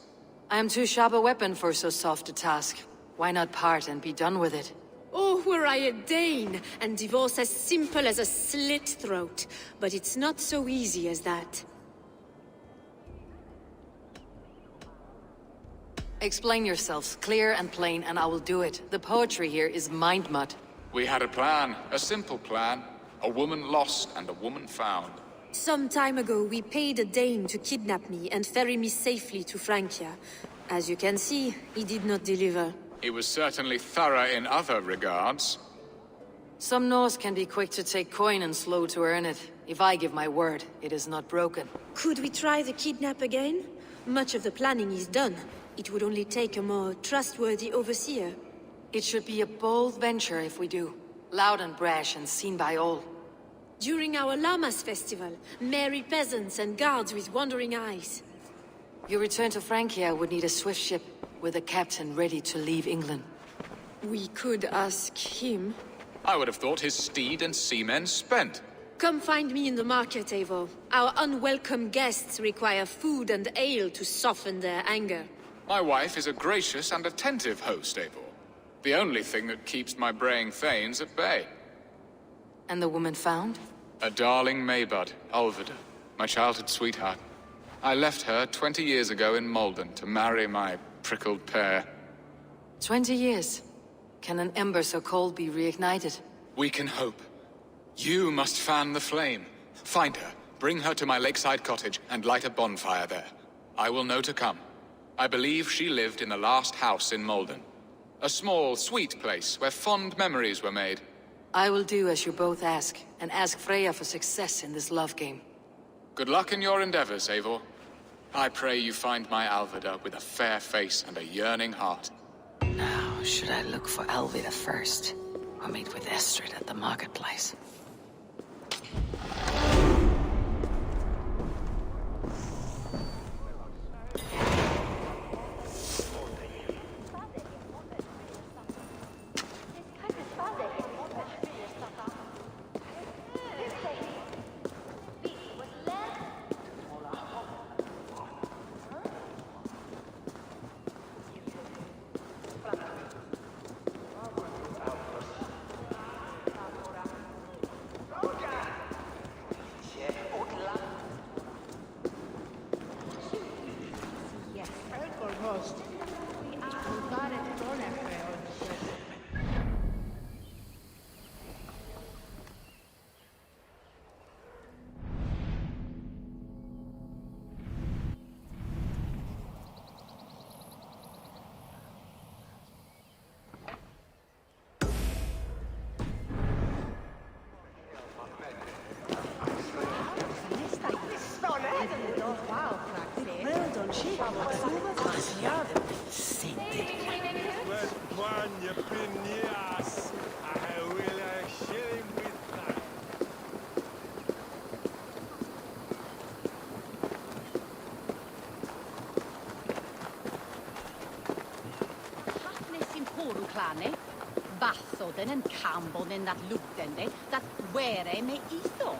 I am too sharp a weapon for so soft a task. Why not part and be done with it?
Oh, were I a Dane, and divorce as simple as a slit throat. But it's not so easy as that.
Explain yourselves, clear and plain, and I will do it. The poetry here is mind mud.
We had a plan, a simple plan. A woman lost and a woman found.
Some time ago, we paid a Dane to kidnap me and ferry me safely to Francia. As you can see, he did not deliver.
He was certainly thorough in other regards.
Some Norse can be quick to take coin and slow to earn it. If I give my word, it is not broken.
Could we try the kidnap again? Much of the planning is done. It would only take a more trustworthy overseer.
It should be a bold venture if we do. Loud and brash and seen by all.
During our Llamas festival, merry peasants and guards with wandering eyes.
Your return to Francia would need a swift ship, with a captain ready to leave England.
We could ask him.
I would have thought his steed and seamen spent.
Come find me in the market, Eivor. Our unwelcome guests require food and ale to soften their anger.
My wife is a gracious and attentive host, Eivor. The only thing that keeps my braying thanes at bay.
And the woman found?
A darling Maybud, Ulvida, my childhood sweetheart. I left her 20 years ago in Malden to marry my prickled pear.
20 years? Can an ember so cold be reignited?
We can hope. You must fan the flame. Find her, bring her to my lakeside cottage, and light a bonfire there. I will know to come. I believe she lived in the last house in Malden. A small, sweet place where fond memories were made.
I will do as you both ask, and ask Freya for success in this love game.
Good luck in your endeavors, Eivor. I pray you find my Alvida with a fair face and a yearning heart.
Now, should I look for Alvida first, or meet with Estrid at the marketplace?
one you pinias. I will shame with that.
Hacknes in Poruklane, Bathoden and Cambonen that Lutende, that were me etho.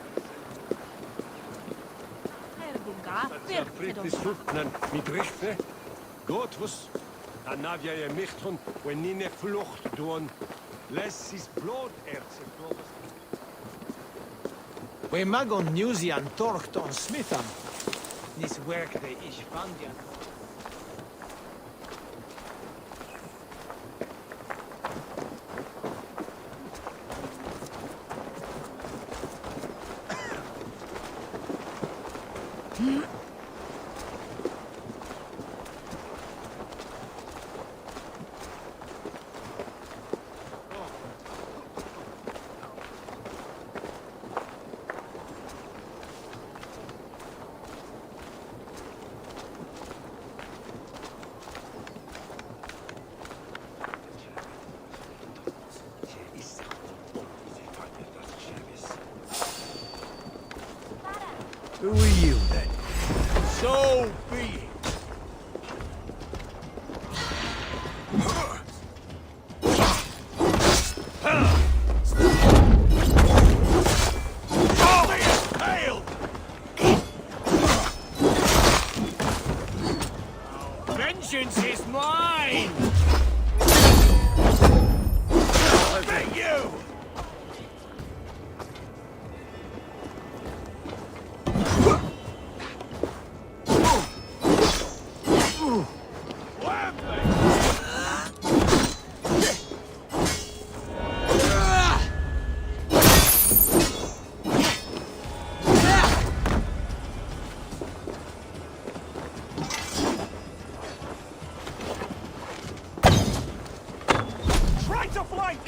Satja fritti sultnan mi drichte. Gotvus. Anavia je michtun, when nine flucht doen. Less is blood erze.
We magon Newsian torcht on Smitham. Nis werk de Ishvandian.
Who are you, then? So be it. Vengeance is mine! Get you!
Try to flank!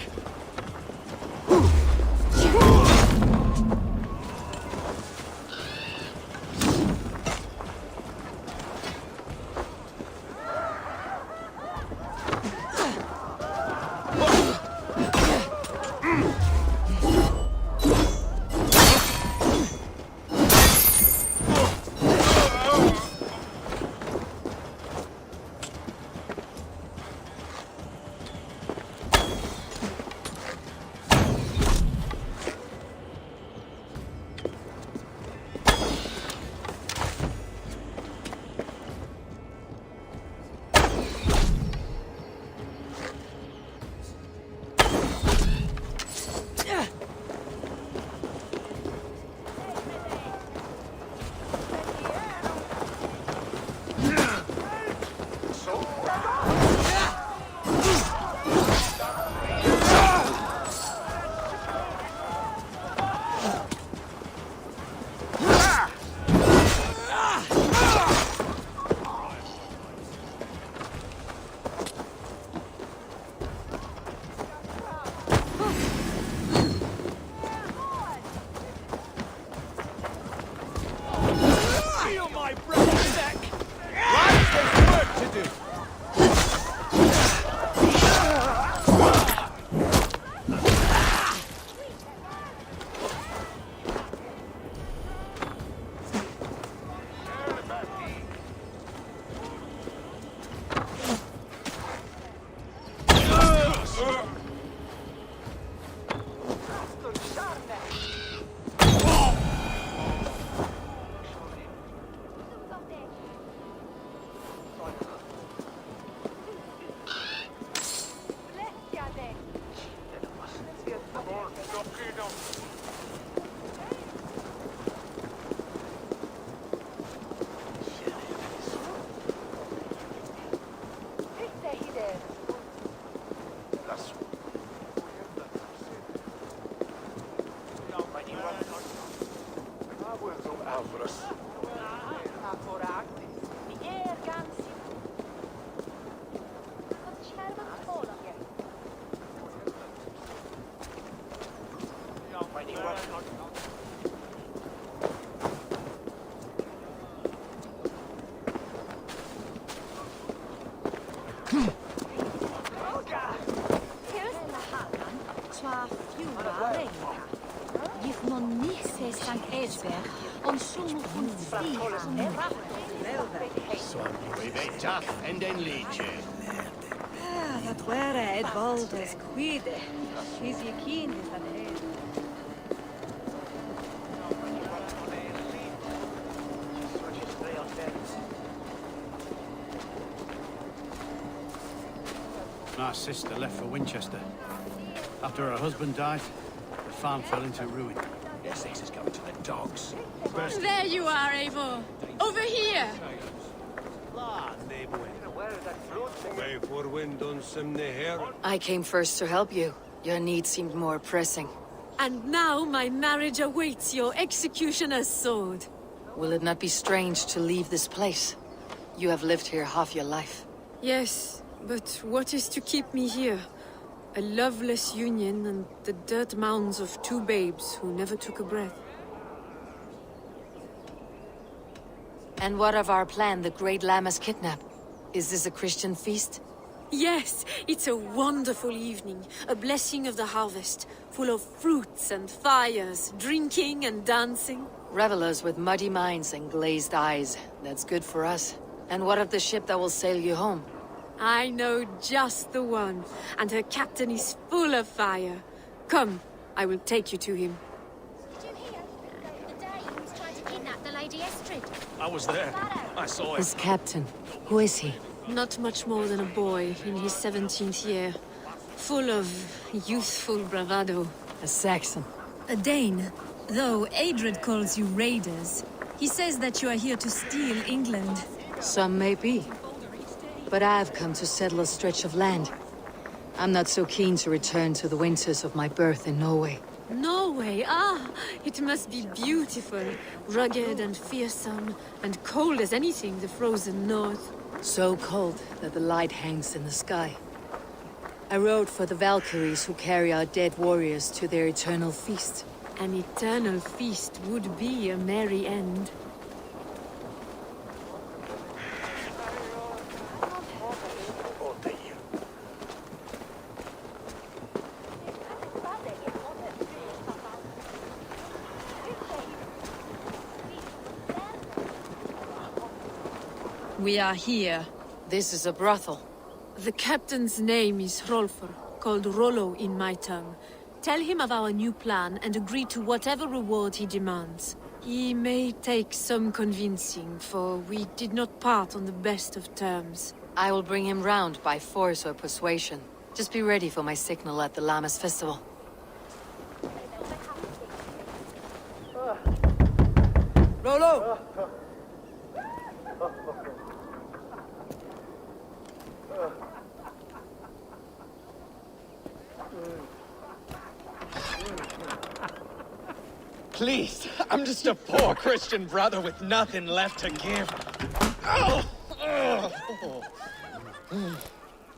Feel my brother's neck! Right, there's work to do!
Gif mon nisse Sankt Edsberg, on sommel von Friha.
We may tough and then lead you.
Dat waren het baldes cuide. Is je keen is dat heet.
My sister left for Winchester. After her husband died, the farm fell into ruin.
Essex is going to the dogs.
There you are, Eivor. Over here.
I came first to help you. Your need seemed more pressing.
And now my marriage awaits your executioner's sword.
Will it not be strange to leave this place? You have lived here half your life.
Yes, but what is to keep me here? A loveless union and the dirt mounds of two babes who never took a breath.
And what of our plan, the Great Lammas kidnap? Is this a Christian feast?
Yes, it's a wonderful evening, a blessing of the harvest, full of fruits and fires, drinking and dancing.
Revelers with muddy minds and glazed eyes. That's good for us. And what of the ship that will sail you home?
I know just the one, and her captain is full of fire. Come, I will take you to him.
Did you hear? The Danes tried to kidnap the Lady Estrid.
I was there. I saw it.
This captain, who is he?
Not much more than a boy in his 17th year, full of youthful bravado.
A Saxon.
A Dane, though Adred calls you raiders. He says that you are here to steal England.
Some may be. But I've come to settle a stretch of land. I'm not so keen to return to the winters of my birth in Norway.
Norway, it must be beautiful. Rugged and fearsome, and cold as anything the frozen north.
So cold that the light hangs in the sky. I rode for the Valkyries who carry our dead warriors to their eternal feast.
An eternal feast would be a merry end.
We are here.
This is a brothel.
The captain's name is Hrolfr, called Rollo in my tongue. Tell him of our new plan and agree to whatever reward he demands. He may take some convincing, for we did not part on the best of terms.
I will bring him round by force or persuasion. Just be ready for my signal at the Lammas festival.
Rollo! Please, I'm just a poor Christian brother with nothing left to give.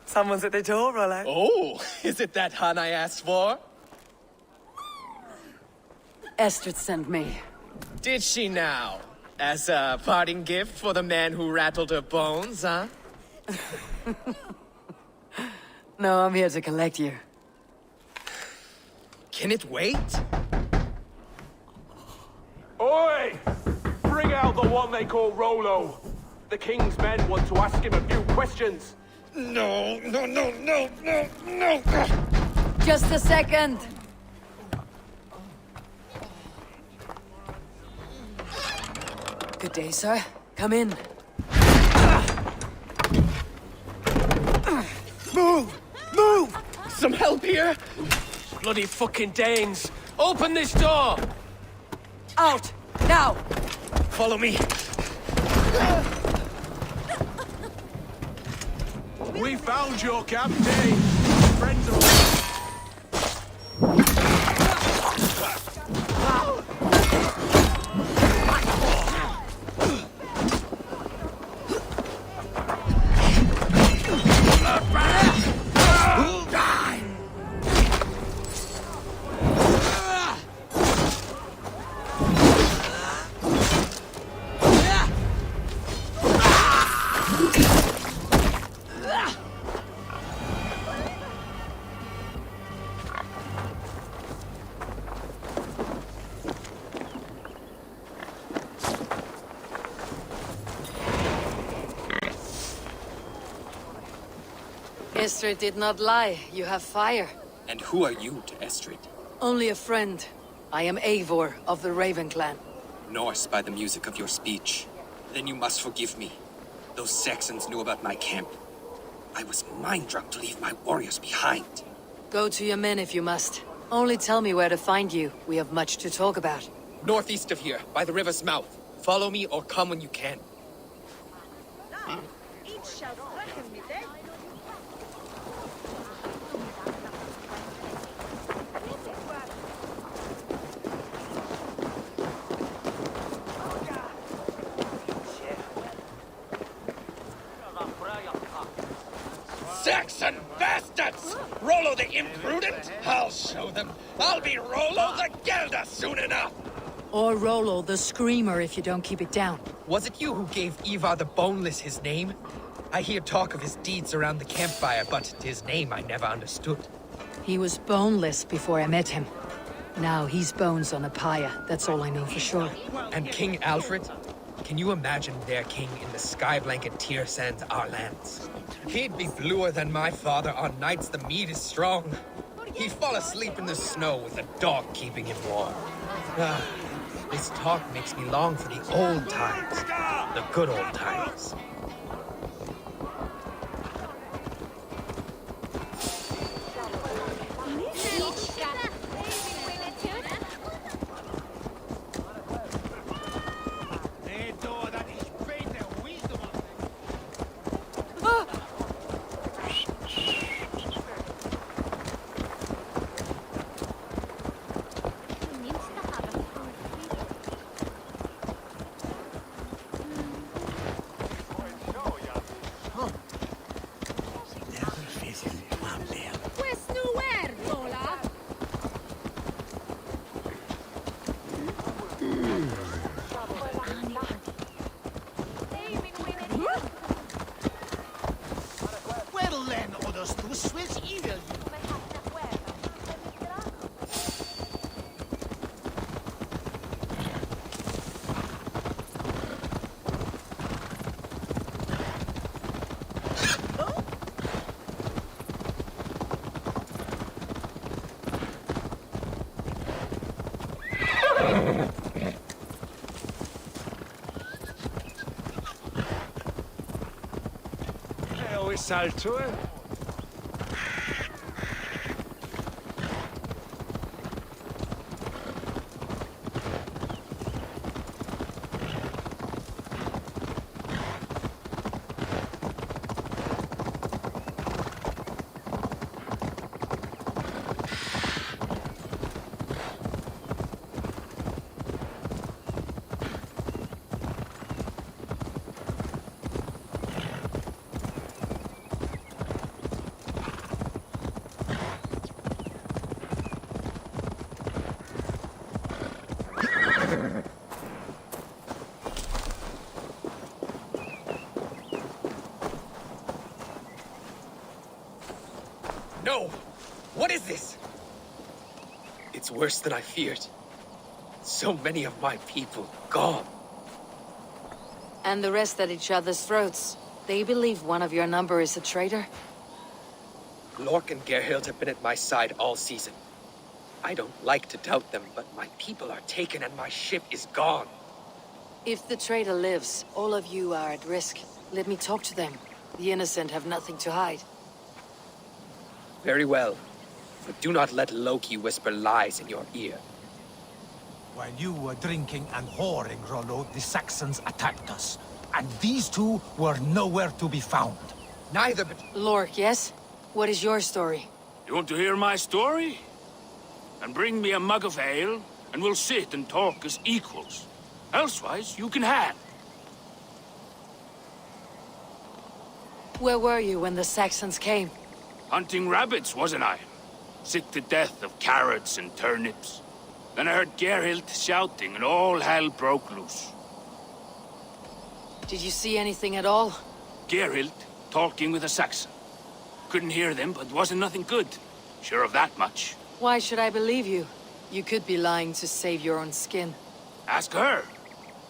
Someone's at the door, Rollo. Oh, is it that hun I asked for?
Estrid sent me.
Did she now? As a parting gift for the man who rattled her bones, huh?
No, I'm here to collect you.
Can it wait?
Oi! Bring out the one they call Rollo. The king's men want to ask him a few questions.
No.
Just a second. Good day, sir. Come in.
Move! Some help here?
Bloody fucking Danes! Open this door!
Out! Now!
Follow me.
We found your captain! Friends of
Estrid did not lie. You have fire.
And who are you to Estrid?
Only a friend. I am Eivor of the Raven clan.
Norse by the music of your speech. Then you must forgive me. Those Saxons knew about my camp. I was mind-drunk to leave my warriors behind.
Go to your men if you must. Only tell me where to find you. We have much to talk about.
Northeast of here, by the river's mouth. Follow me or come when you can.
Each shall threaten me then.
Saxon bastards! Rollo the imprudent? I'll show them. I'll be Rollo the Gelder soon enough!
Or Rollo the Screamer if you don't keep it down.
Was it you who gave Ivar the Boneless his name? I hear talk of his deeds around the campfire, but his name I never understood.
He was boneless before I met him. Now he's bones on a pyre. That's all I know for sure.
And King Alfred? Can you imagine their king in the sky blanket tear sands our lands? He'd be bluer than my father on nights the mead is strong. He'd fall asleep in the snow with a dog keeping him warm. This talk makes me long for the old times. The good old times.
Salto.
No! What is this? It's worse than I feared. So many of my people gone.
And the rest at each other's throats. They believe one of your number is a traitor?
Lork and Gerhild have been at my side all season. I don't like to doubt them, but my people are taken and my ship is gone.
If the traitor lives, all of you are at risk. Let me talk to them. The innocent have nothing to hide.
Very well. But do not let Loki whisper lies in your ear.
While you were drinking and whoring, Rollo, the Saxons attacked us. And these two were nowhere to be found.
Neither, but...
Lork, yes? What is your story?
You want to hear my story? And bring me a mug of ale, and we'll sit and talk as equals. Elsewise, you can have.
Where were you when the Saxons came?
Hunting rabbits, wasn't I? Sick to death of carrots and turnips. Then I heard Gerhild shouting, and all hell broke loose.
Did you see anything at all?
Gerhild talking with a Saxon. Couldn't hear them, but wasn't nothing good. Sure of that much.
Why should I believe you? You could be lying to save your own skin.
Ask her.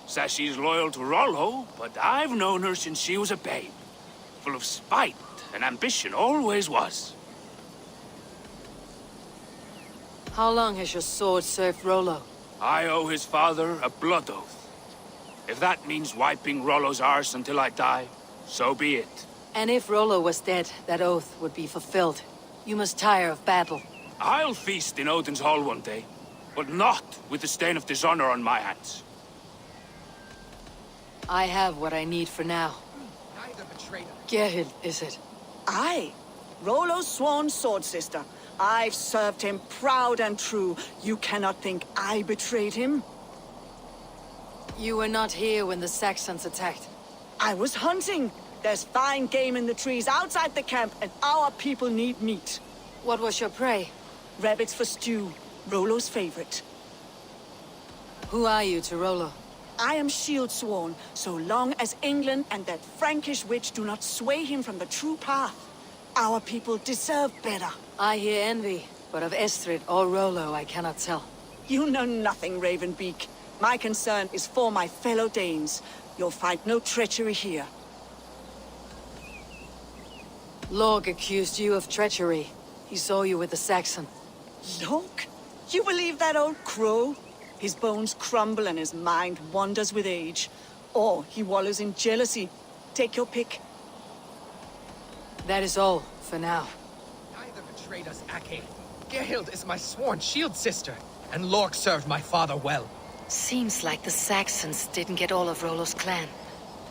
Says she's loyal to Rollo, but I've known her since she was a babe. Full of spite and ambition always was.
How long has your sword served Rollo?
I owe his father a blood oath. If that means wiping Rollo's arse until I die, so be it.
And if Rollo was dead, that oath would be fulfilled. You must tire of battle.
I'll feast in Odin's hall one day, but not with the stain of dishonor on my hands.
I have what I need for now.
Neither betrayed us.
Gerhild, is it?
Aye. Rollo's sworn sword sister. I've served him proud and true. You cannot think I betrayed him?
You were not here when the Saxons attacked.
I was hunting. There's fine game in the trees outside the camp, and our people need meat.
What was your prey?
Rabbits for stew. Rollo's favorite.
Who are you to Rollo?
I am shield sworn, so long as England and that Frankish witch do not sway him from the true path. Our people deserve better.
I hear envy, but of Estrid or Rollo I cannot tell.
You know nothing, Ravenbeak. My concern is for my fellow Danes. You'll find no treachery here.
Lorg accused you of treachery. He saw you with the Saxon.
Lorg? You believe that old crow? His bones crumble and his mind wanders with age. Or he wallows in jealousy. Take your pick.
That is all, for now.
Neither betrayed us, Ake. Gerhild is my sworn shield sister, and Lork served my father well.
Seems like the Saxons didn't get all of Rollo's clan.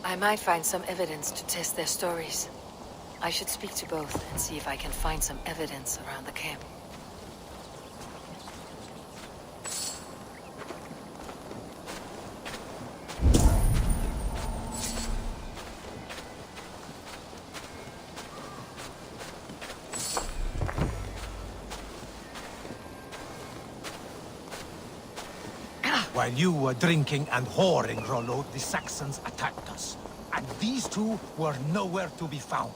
I might find some evidence to test their stories. I should speak to both and see if I can find some evidence around the camp.
While you were drinking and whoring, Rollo, the Saxons attacked us. And these two were nowhere to be found.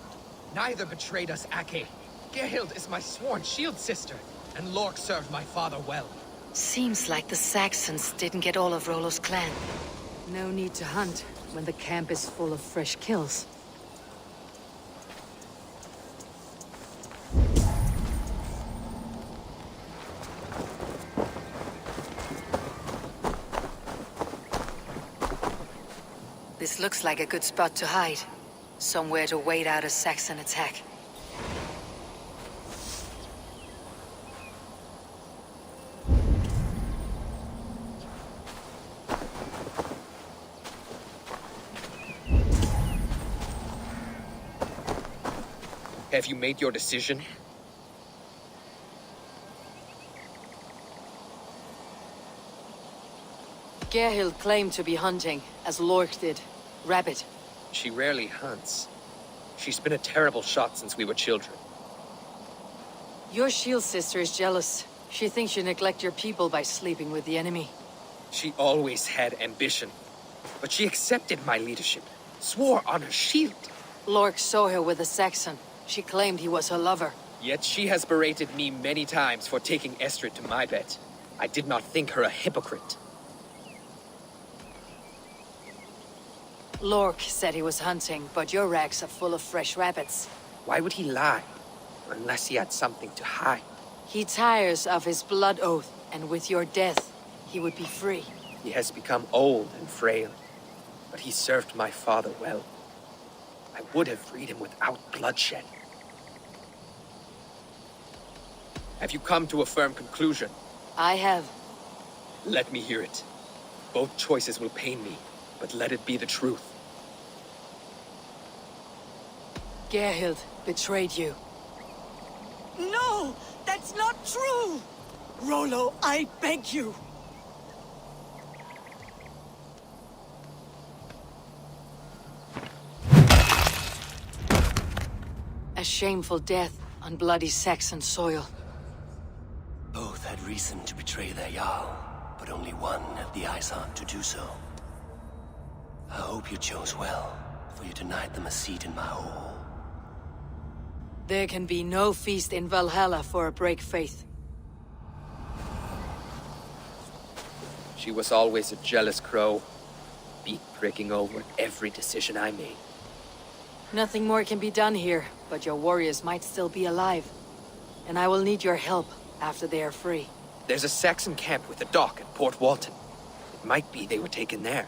Neither betrayed us, Ake. Gerhild is my sworn shield sister, and Lork served my father well.
Seems like the Saxons didn't get all of Rollo's clan. No need to hunt when the camp is full of fresh kills. This looks like a good spot to hide. Somewhere to wait out a Saxon attack.
Have you made your decision?
Gerhild claimed to be hunting, as Lork did. Rabbit.
She rarely hunts. She's been a terrible shot since we were children.
Your shield sister is jealous. She thinks you neglect your people by sleeping with the enemy.
She always had ambition. But she accepted my leadership, swore on her shield.
Lork saw her with a Saxon. She claimed he was her lover.
Yet she has berated me many times for taking Estrid to my bed. I did not think her a hypocrite.
Lork said he was hunting, but your racks are full of fresh rabbits.
Why would he lie? Unless he had something to hide.
He tires of his blood oath, and with your death, he would be free.
He has become old and frail, but he served my father well. I would have freed him without bloodshed. Have you come to a firm conclusion?
I have.
Let me hear it. Both choices will pain me, but let it be the truth.
Gerhild betrayed you.
No! That's not true! Rollo, I beg you!
A shameful death on bloody Saxon soil.
Both had reason to betray their Jarl, but only one had the eyesight to do so. I hope you chose well, for you denied them a seat in my hall.
There can be no feast in Valhalla for a break faith.
She was always a jealous crow, beak pricking over every decision I made.
Nothing more can be done here, but your warriors might still be alive. And I will need your help after they are free.
There's a Saxon camp with a dock at Port Walton. It might be they were taken there.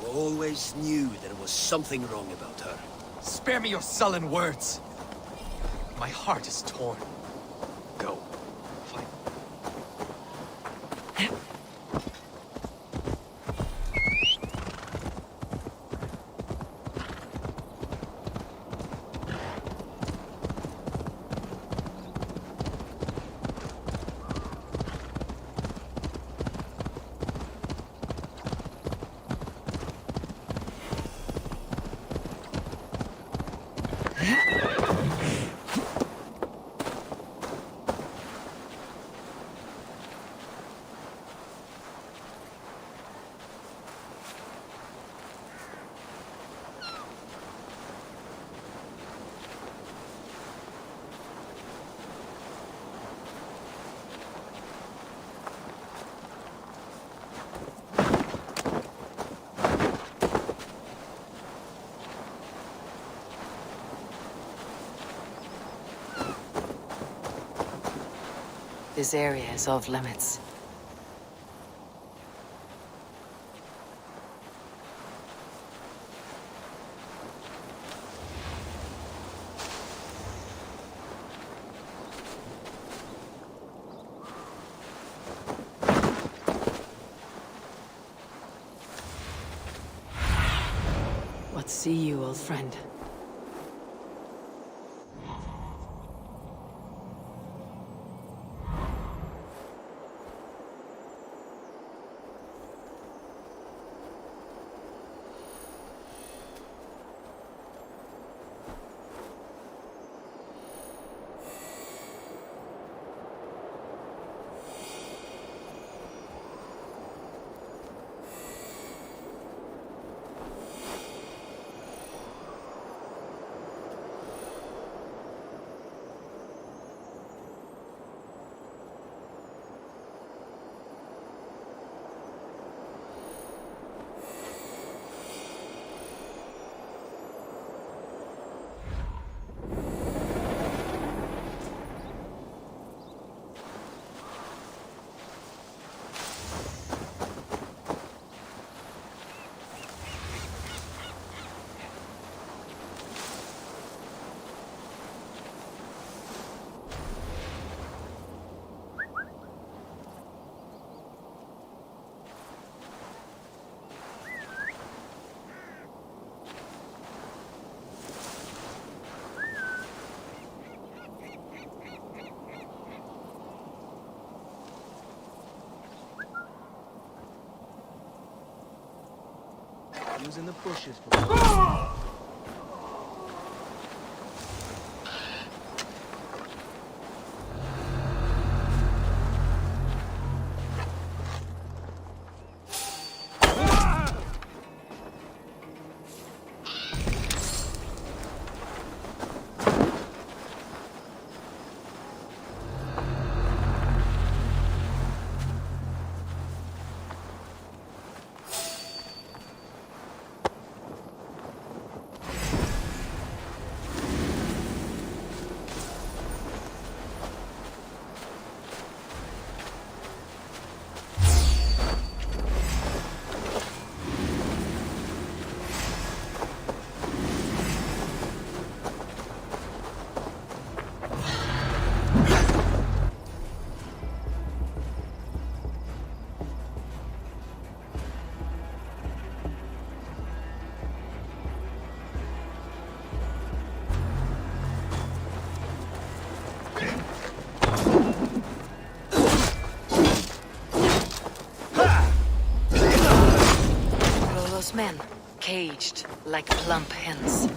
I always knew there was something wrong about her.
Spare me your sullen words. My heart is torn. Go. Fight.
This area is off limits. What see you, old friend?
He was in the bushes.
Men, caged like plump hens.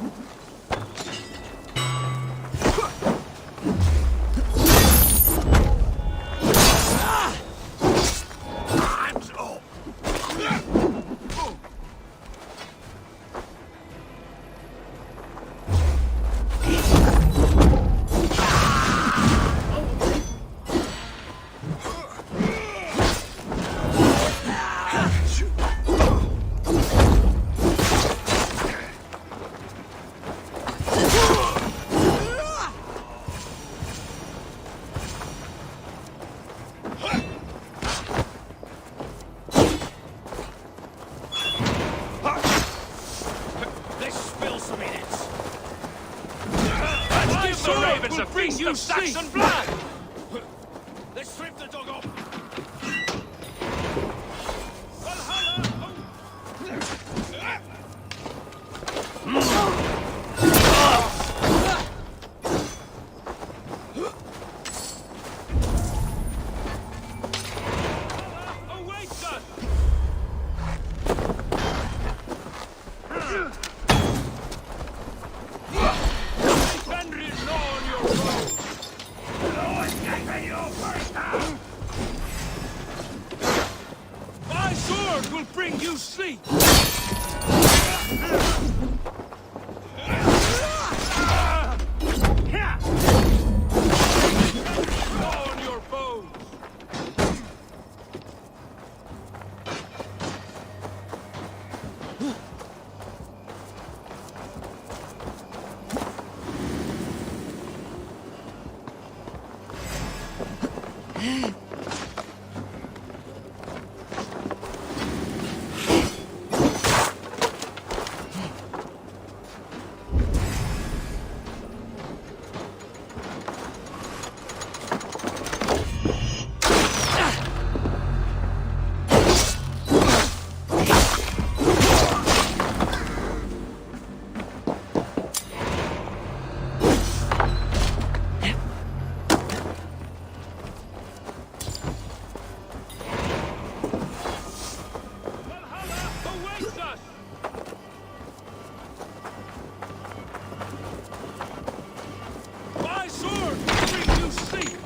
deserves a feast of Saxon blood!
Let's strip the dog off!
My sword will bring you sleep! On your bones! My sword will bring you sleep!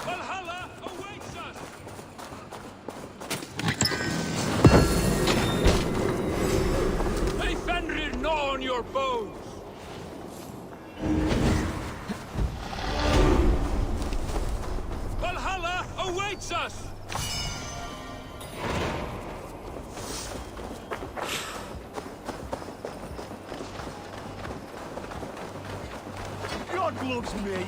Valhalla awaits us! May Fenrir gnaw on your bones! Valhalla awaits us!
God loves me.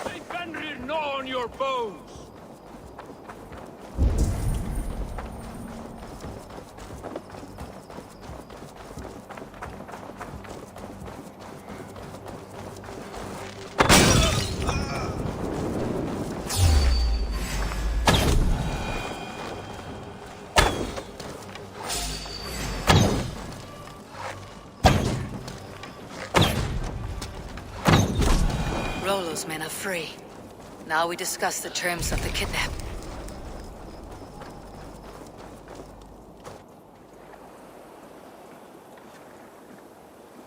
May Fenrir gnaw on your bones!
Rollo's men are free. Now we discuss the terms of the kidnap.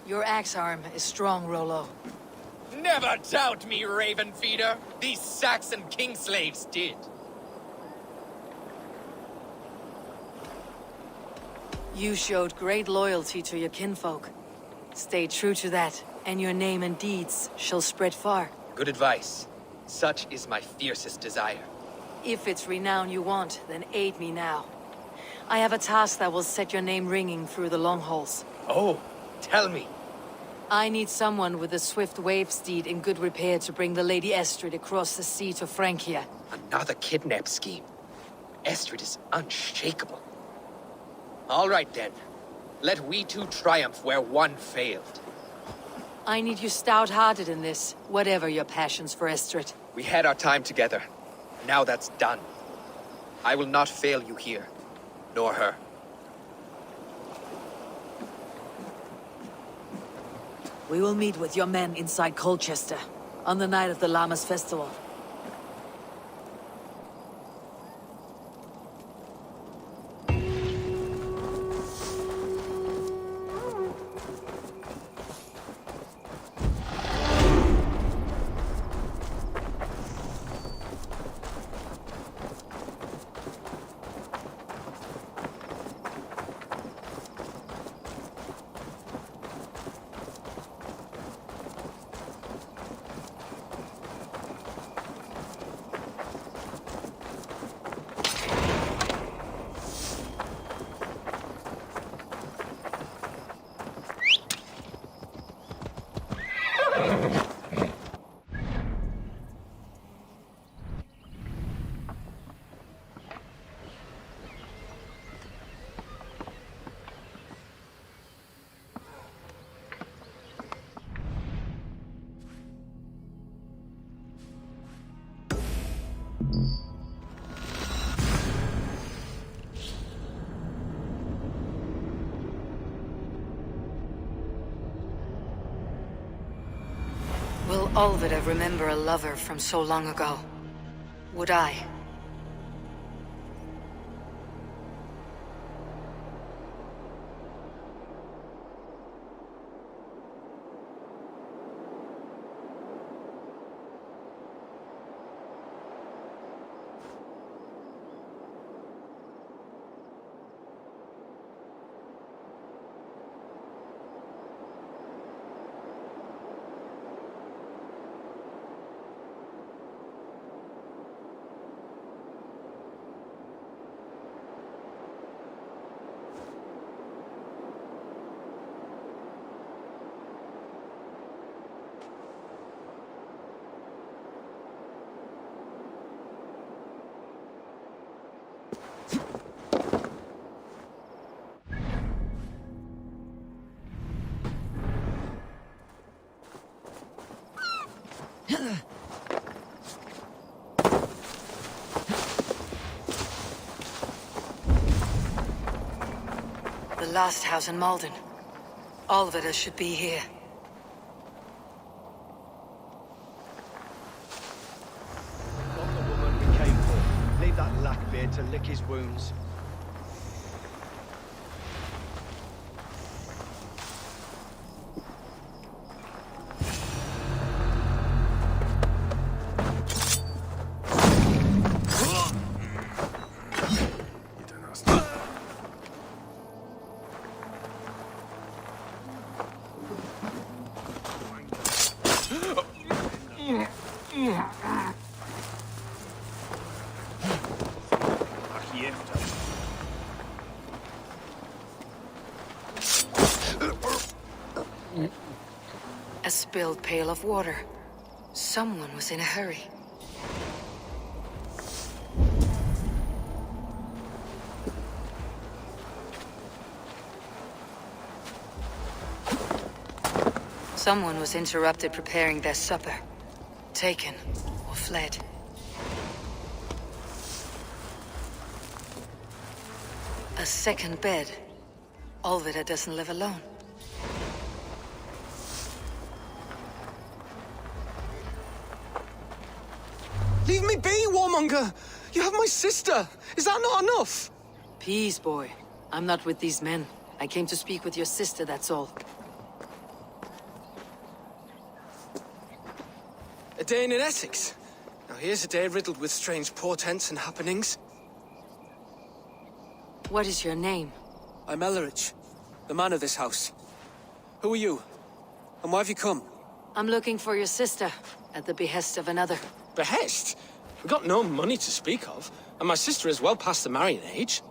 Your axe arm is strong, Rollo.
Never doubt me, Raven Feeder. These Saxon king slaves did.
You showed great loyalty to your kinfolk. Stay true to that, and your name and deeds shall spread far.
Good advice. Such is my fiercest desire.
If it's renown you want, then aid me now. I have a task that will set your name ringing through the long halls.
Oh, tell me.
I need someone with a swift wave steed in good repair to bring the Lady Estrid across the sea to Francia.
Another kidnap scheme. Estrid is unshakable. All right then. Let we two triumph where one failed.
I need you stout-hearted in this, whatever your passions for Estrid.
We had our time together. Now that's done. I will not fail you here, nor her.
We will meet with your men inside Colchester, on the night of the Lammas festival. Will Olvida remember a lover from so long ago? Would I? The last house in Malden. Olvida should be here.
Not the woman we came for. Leave that lackbeard to lick his wounds.
A spilled pail of water. Someone was in a hurry. Someone was interrupted preparing their supper. Taken or fled. A second bed. Olvida doesn't live alone.
Leave me be, warmonger! You have my sister! Is that not enough?
Peace, boy. I'm not with these men. I came to speak with your sister, that's all.
A day in Essex. Now here's a day riddled with strange portents and happenings.
What is your name?
I'm Ellerich, the man of this house. Who are you? And why have you come?
I'm looking for your sister, at the behest of another.
Behest? We've got no money to speak of, and my sister is well past the marrying age.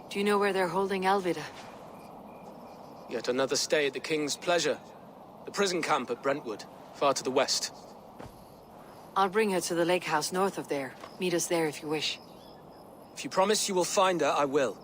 Do you know where they're holding Alvida?
Yet another stay at the King's pleasure. The prison camp at Brentwood, far to the west.
I'll bring her to the lake house north of there. Meet us there if you wish.
If you promise you will find her, I will.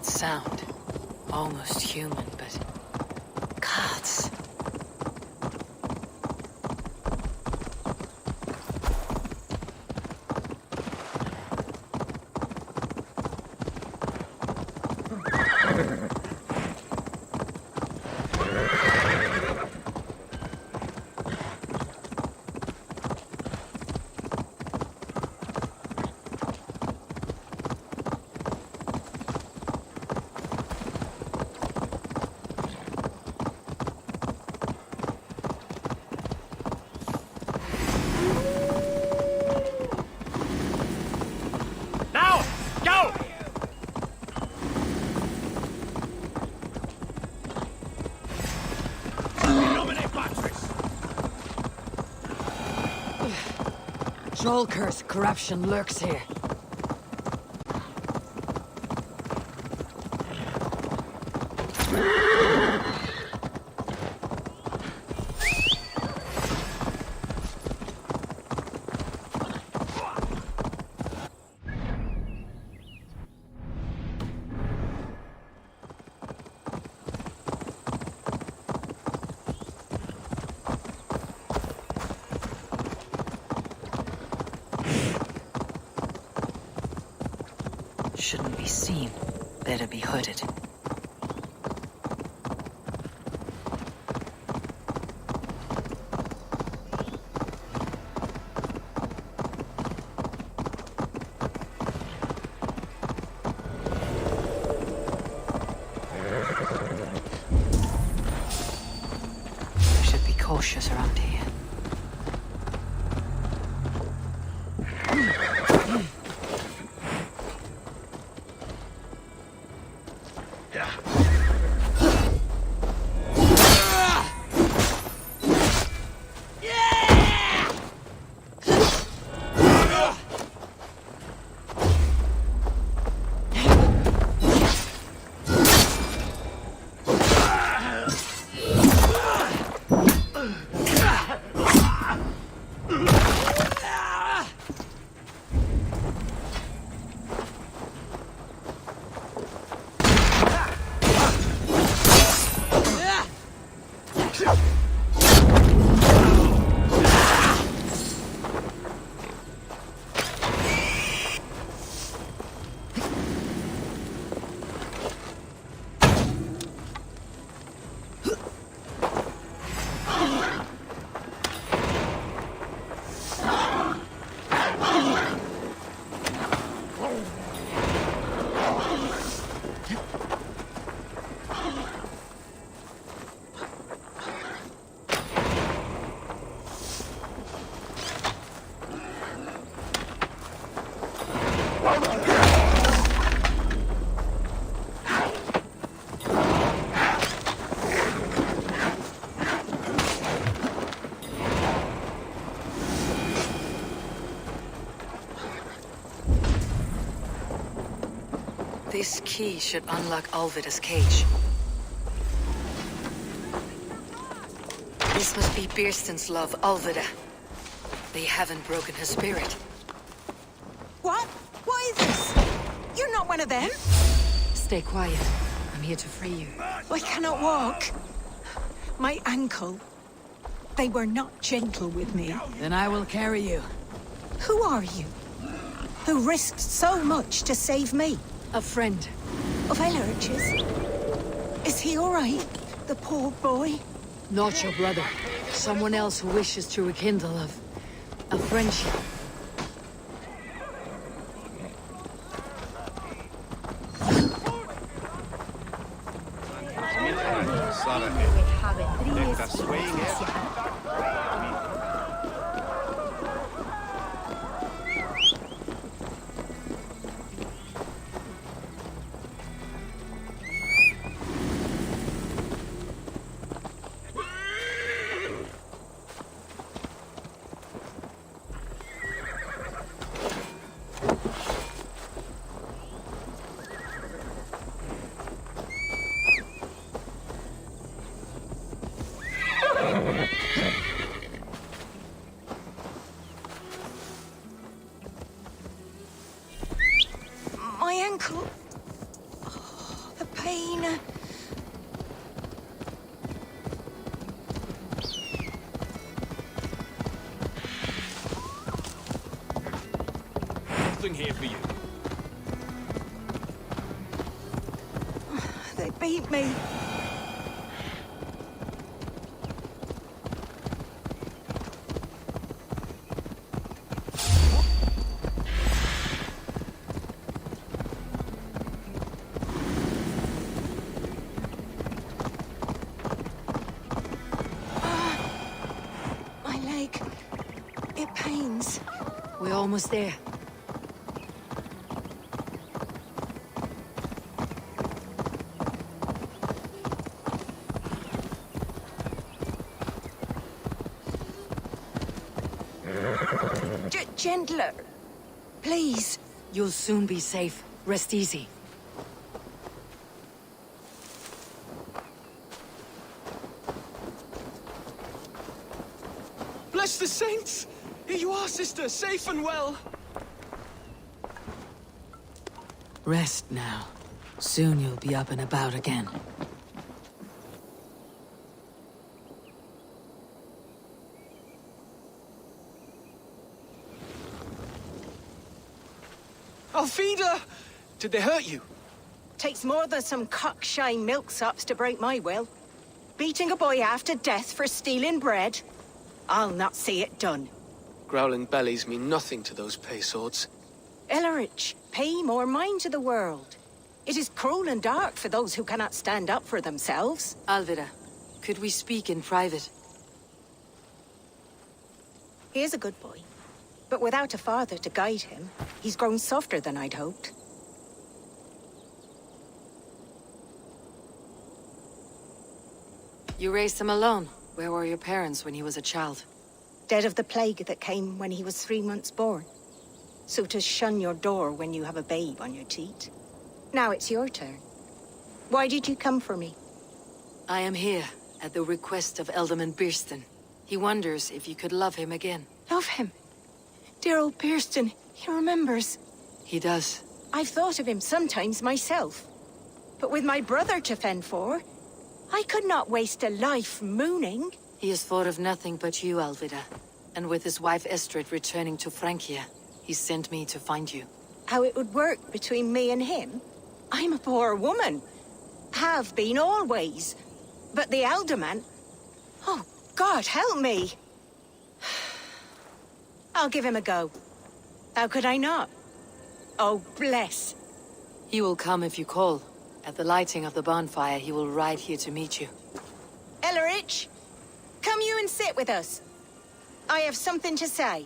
Sound. Almost human, but... gods. Trollcurse corruption lurks here. Shouldn't be seen. Better be hooded. Should be cautious around here. This key should unlock Alvida's cage. This must be Birston's love, Alvida. They haven't broken her spirit.
What? What is this? You're not one of them?
Stay quiet. I'm here to free you.
I cannot walk. My ankle. They were not gentle with me.
Then I will carry you.
Who are you? Who risked so much to save me?
A friend.
Of Elurch's? Is he all right? The poor boy?
Not your brother. Someone else who wishes to rekindle a friendship.
My ankle. Oh, the pain.
Nothing here for you.
They beat me. It pains.
We're almost there.
gentler. Please.
You'll soon be safe. Rest easy.
Bless the saints! Here you are, sister, safe and well.
Rest now. Soon you'll be up and about again.
Alfida! Did they hurt you?
Takes more than some cockshy milksops to break my will. Beating a boy half to death for stealing bread? I'll not see it done.
Growling bellies mean nothing to those pay swords.
Ellerich, pay more mind to the world. It is cruel and dark for those who cannot stand up for themselves.
Alvida, could we speak in private?
He is a good boy. But without a father to guide him, he's grown softer than I'd hoped.
You raised him alone. Where were your parents when he was a child?
Dead of the plague that came when he was 3 months born. So to shun your door when you have a babe on your teat. Now it's your turn. Why did you come for me?
I am here at the request of Alderman Birston. He wonders if you could love him again.
Love him? Dear old Birston, he remembers.
He does.
I've thought of him sometimes myself. But with my brother to fend for, I could not waste a life mooning.
He has thought of nothing but you, Alvida. And with his wife Estrid returning to Francia, he sent me to find you.
How it would work between me and him? I'm a poor woman. Have been always. But the alderman... Oh, God, help me! I'll give him a go. How could I not? Oh, bless.
He will come if you call. At the lighting of the bonfire, he will ride here to meet you.
Ellerich, come you and sit with us. I have something to say.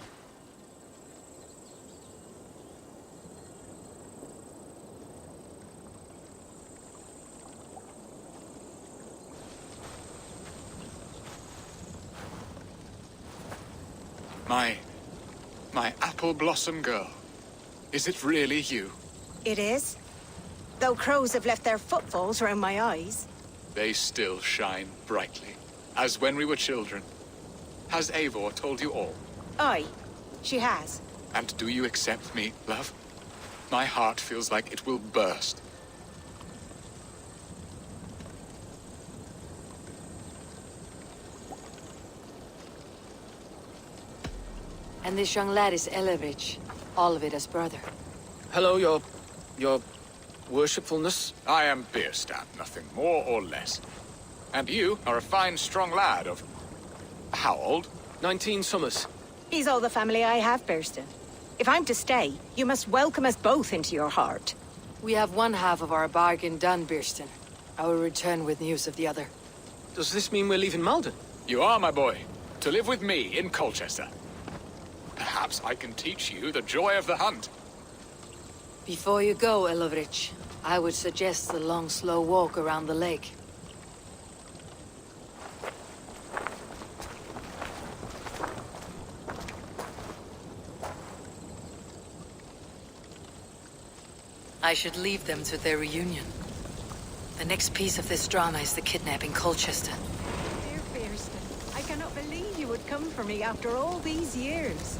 My apple blossom girl. Is it really you?
It is. Though crows have left their footfalls around my eyes.
They still shine brightly, as when we were children. Has Eivor told you all?
Aye, she has.
And do you accept me, love? My heart feels like it will burst.
And this young lad is Ellerich, Alvida's brother.
Hello, your worshipfulness.
I am Bierstadt, nothing more or less. And you are a fine, strong lad of... how old?
19 summers.
He's all the family I have, Birston. If I'm to stay, you must welcome us both into your heart.
We have one half of our bargain done, Birston. I will return with news of the other.
Does this mean we're leaving Malden?
You are, my boy, to live with me in Colchester. Perhaps I can teach you the joy of the hunt.
Before you go, Ellerich, I would suggest a long, slow walk around the lake. I should leave them to their reunion. The next piece of this drama is the kidnapping Colchester.
Dear Birston, I cannot believe you would come for me after all these years.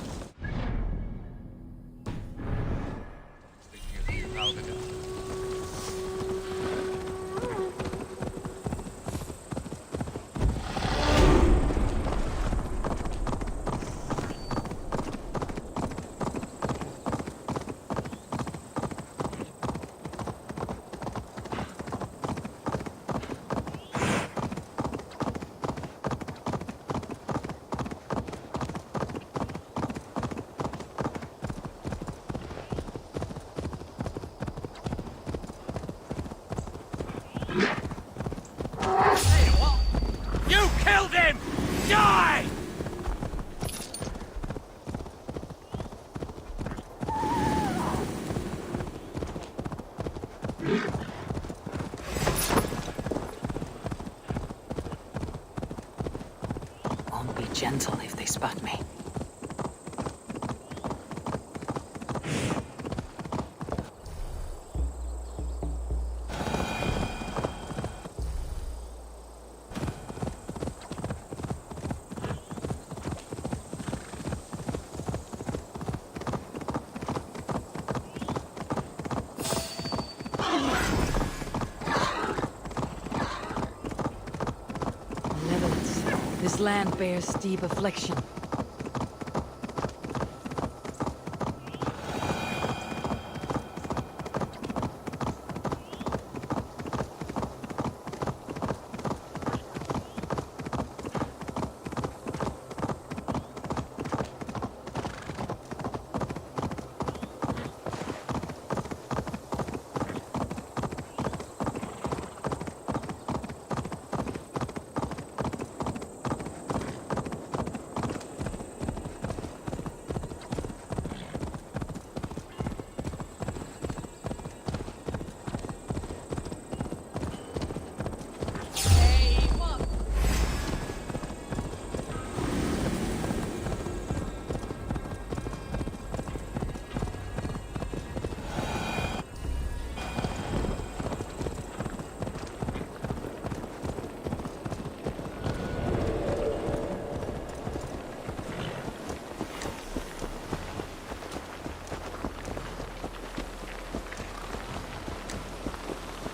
You killed him! Die!
Won't be gentle if they spot me. This land bears deep affliction.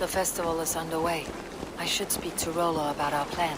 The festival is underway. I should speak to Rollo about our plan.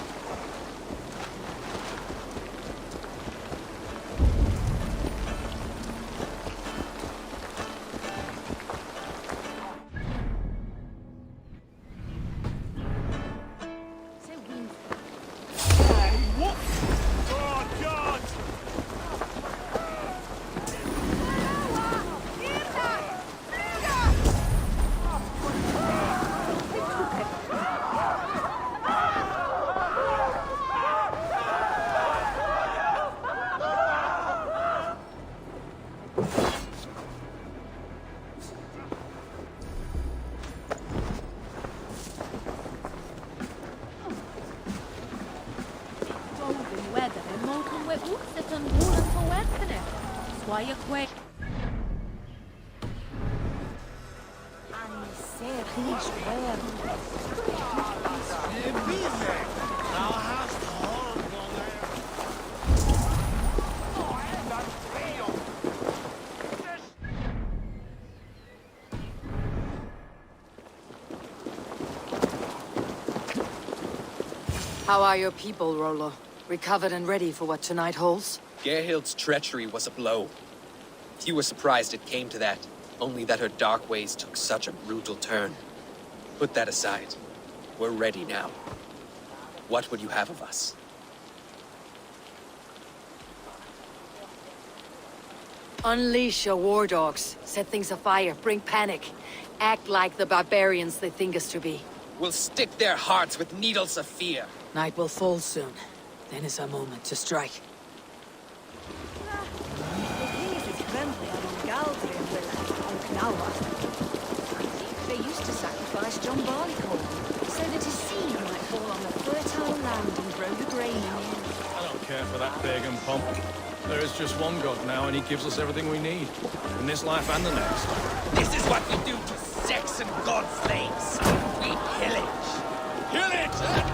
How are your people, Rollo? Recovered and ready for what tonight holds?
Gerhild's treachery was a blow. Few were surprised it came to that, only that her dark ways took such a brutal turn. Put that aside. We're ready now. What would you have of us?
Unleash your war dogs. Set things afire. Bring panic. Act like the barbarians they think us to be.
We'll stick their hearts with needles of fear.
Night will fall soon. Then is our moment to strike.
They used to sacrifice John Barleycorn so that his seed might fall on the fertile land and grow the grain.
I don't care for that pagan pomp. There is just one God now, and he gives us everything we need. In this life and the next.
This is what we do to Saxon god slaves. We pillage. Pillage!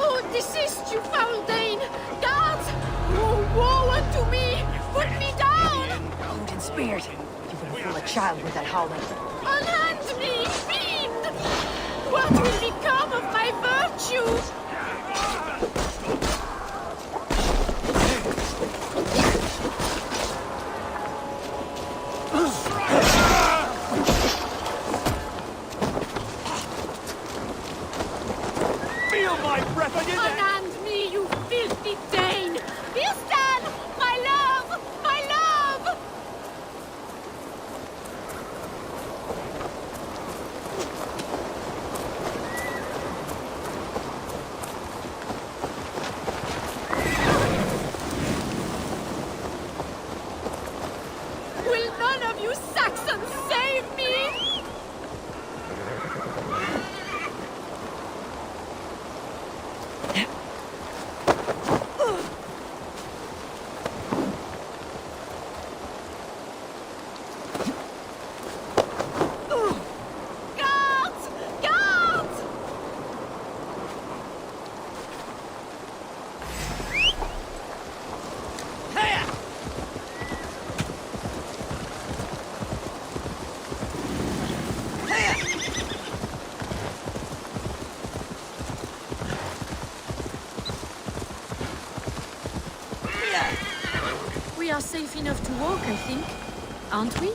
Oh, desist, you foul Dane! Guards! Oh, woe unto me! Put me down!
Odin Spirit! You would have fooled a child with that howling.
Unhand me, fiend! What will become of my virtue?
Feel my breath on your neck!
Unhand me, you filthy Dane! Bilstan! My love! My love! Will none of you Saxons save me? Guards! Guards! We are safe enough to walk, I think. Aren't we?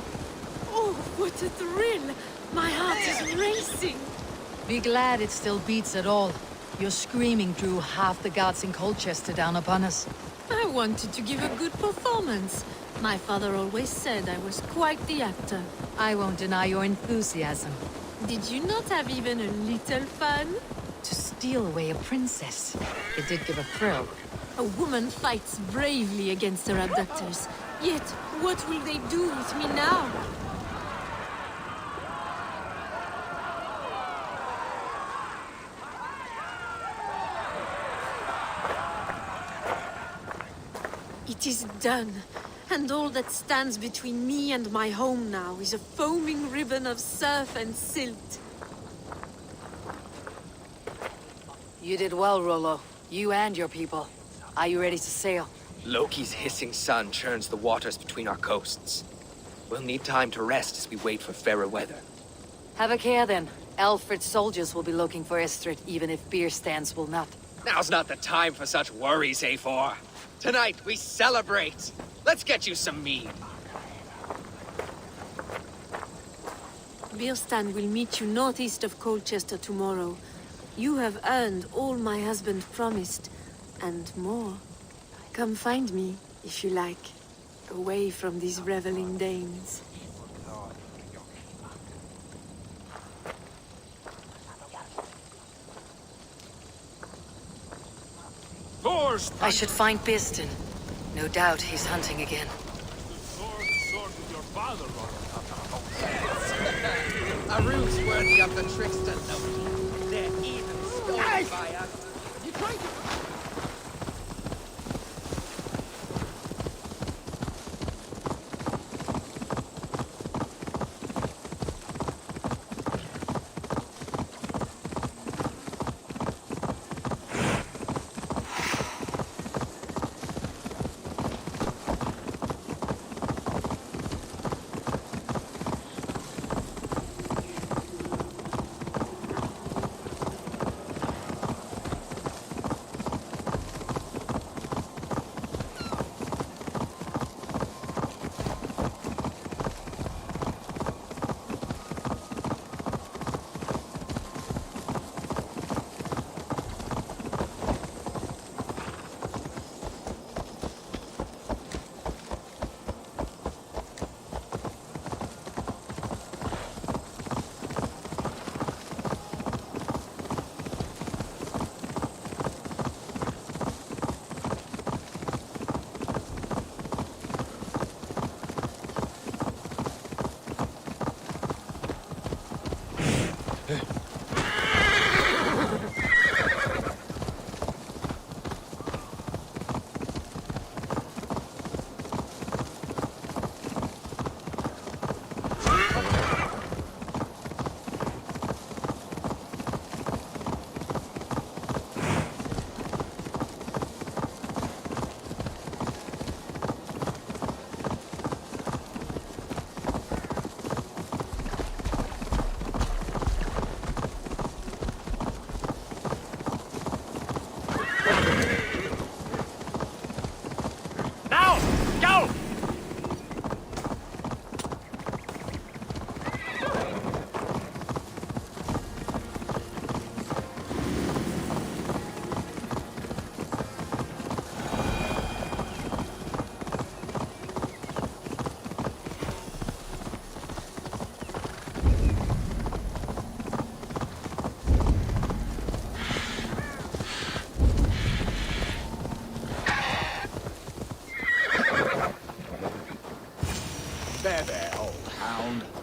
Oh, what a thrill! My heart is racing!
Be glad it still beats at all. Your screaming drew half the guards in Colchester down upon us.
I wanted to give a good performance. My father always said I was quite the actor.
I won't deny your enthusiasm.
Did you not have even a little fun?
To steal away a princess. It did give a thrill.
A woman fights bravely against her abductors. Yet, what will they do with me now? It is done. And all that stands between me and my home now is a foaming ribbon of surf and silt.
You did well, Rollo. You and your people. Are you ready to sail?
Loki's hissing sun churns the waters between our coasts. We'll need time to rest as we wait for fairer weather.
Have a care then. Alfred's soldiers will be looking for Estrid, even if beer stands will not.
Now's not the time for such worries, A4. Tonight, we celebrate! Let's get you some mead.
Birstan will meet you northeast of Colchester tomorrow. You have earned all my husband promised, and more. Come find me, if you like, away from these reveling Danes.
I should find Birstan. No doubt he's hunting again.
A ruse worthy of the trickster Loki. They're even stolen by us. You trying to...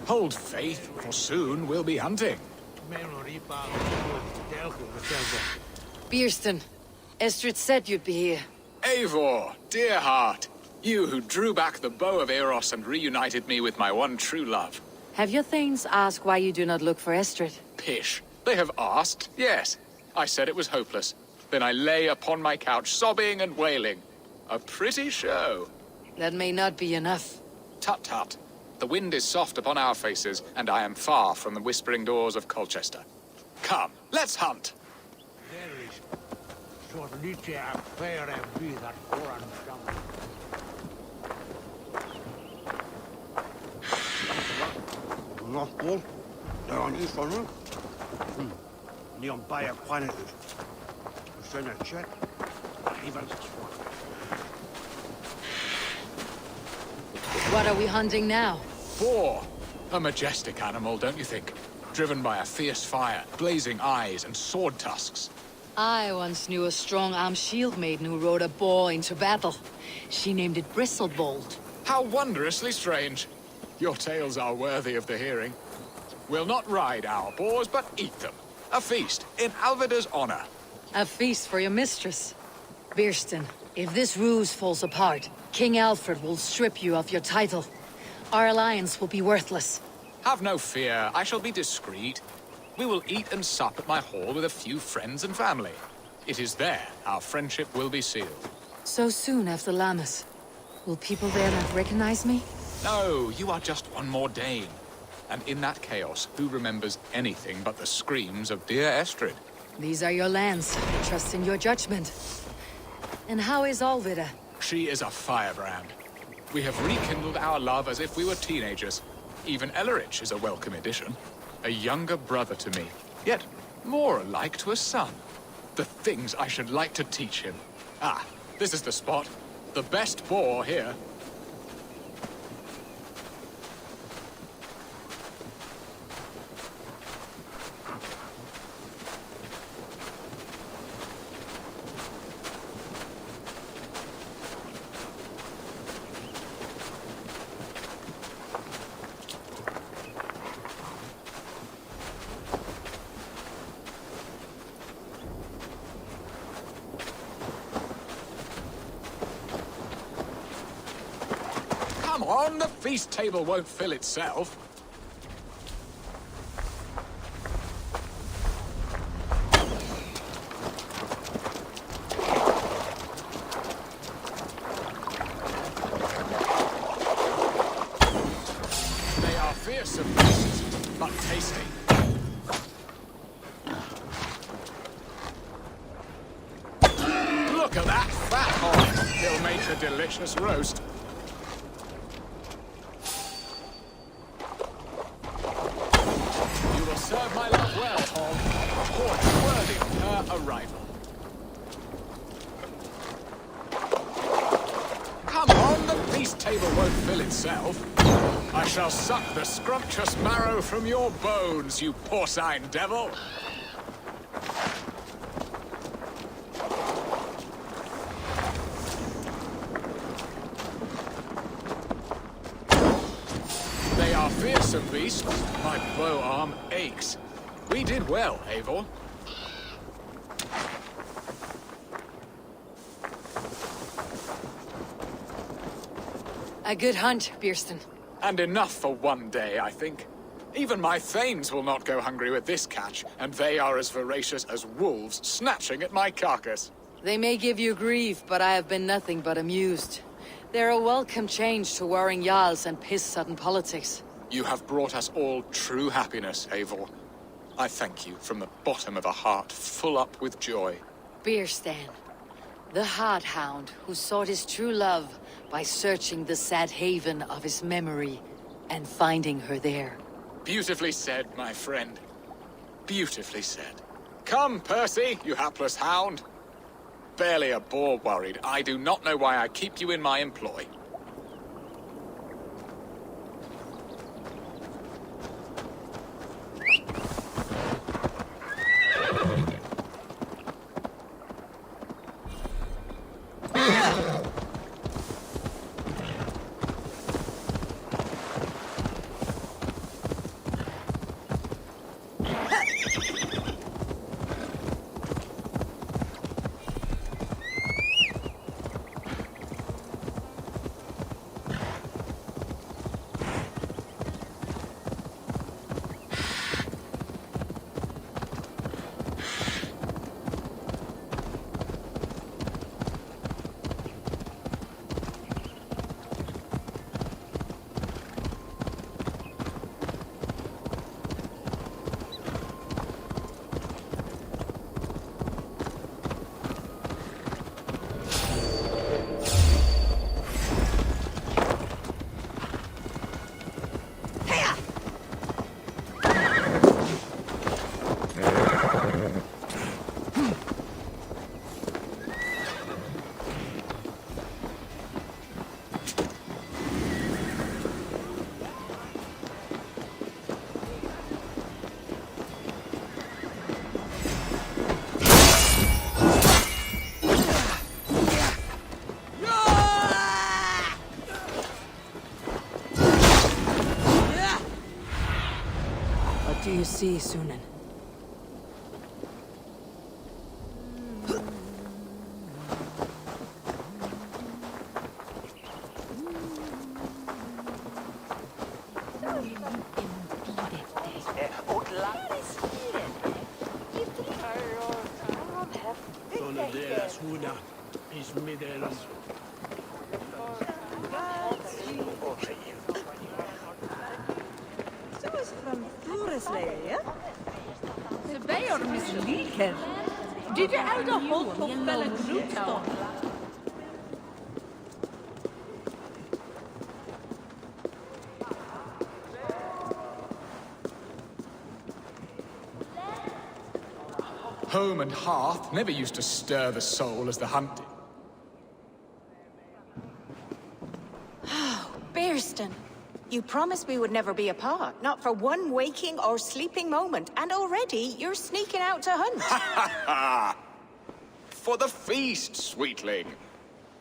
Hold faith, for soon we'll be hunting.
Beerston, Estrid said you'd be here.
Eivor, dear heart, you who drew back the bow of Eros and reunited me with my one true love.
Have your thanes asked why you do not look for Estrid?
Pish. They have asked, yes. I said it was hopeless. Then I lay upon my couch, sobbing and wailing. A pretty show.
That may not be enough.
Tut-tut. The wind is soft upon our faces, and I am far from the whispering doors of Colchester. Come, let's hunt.
What are we hunting now?
Boar. A majestic animal, don't you think? Driven by a fierce fire, blazing eyes, and sword tusks.
I once knew a strong-armed shield maiden who rode a boar into battle. She named it Bristlebolt.
How wondrously strange. Your tales are worthy of the hearing. We'll not ride our boars, but eat them. A feast, in Alvida's honor.
A feast for your mistress. Beerston, if this ruse falls apart, King Alfred will strip you of your title. Our alliance will be worthless.
Have no fear, I shall be discreet. We will eat and sup at my hall with a few friends and family. It is there our friendship will be sealed.
So soon after Lammas. Will people there not recognize me?
No, you are just one more Dane. And in that chaos, who remembers anything but the screams of dear Estrid?
These are your lands. I trust in your judgment. And how is Alvida?
She is a firebrand. We have rekindled our love as if we were teenagers. Even Ellerich is a welcome addition. A younger brother to me, yet more alike to a son. The things I should like to teach him. Ah, this is the spot. The best boar here. Come on, the feast table won't fill itself. They are fearsome beasts, but tasty. Look at that fat hog! He'll make a delicious roast. Serve my love well, Hog. A horse worthy of her arrival. Come on, the feast table won't fill itself. I shall suck the scrumptious marrow from your bones, you porcine devil. They are fearsome beasts. My bow arm aches. We did well, Eivor.
A good hunt, Beerston.
And enough for one day, I think. Even my thanes will not go hungry with this catch, and they are as voracious as wolves snatching at my carcass.
They may give you grief, but I have been nothing but amused. They're a welcome change to warring jarls and piss-sudden politics.
You have brought us all true happiness, Eivor. I thank you from the bottom of a heart full up with joy.
Beerstan, the Hard Hound who sought his true love by searching the sad haven of his memory and finding her there.
Beautifully said, my friend. Beautifully said. Come, Percy, you hapless hound. Barely a boar worried. I do not know why I keep you in my employ.
What do you see, Sunan?
Sono deras huna, is midelas.
Ze bij er mislieken. Dit de oude hond op bellen groet.
Home and hearth never used to stir the soul as the hunt did.
Bearston, you promised we would never be apart, not for one waking or sleeping moment, and already you're sneaking out to hunt.
For the feast, sweetling.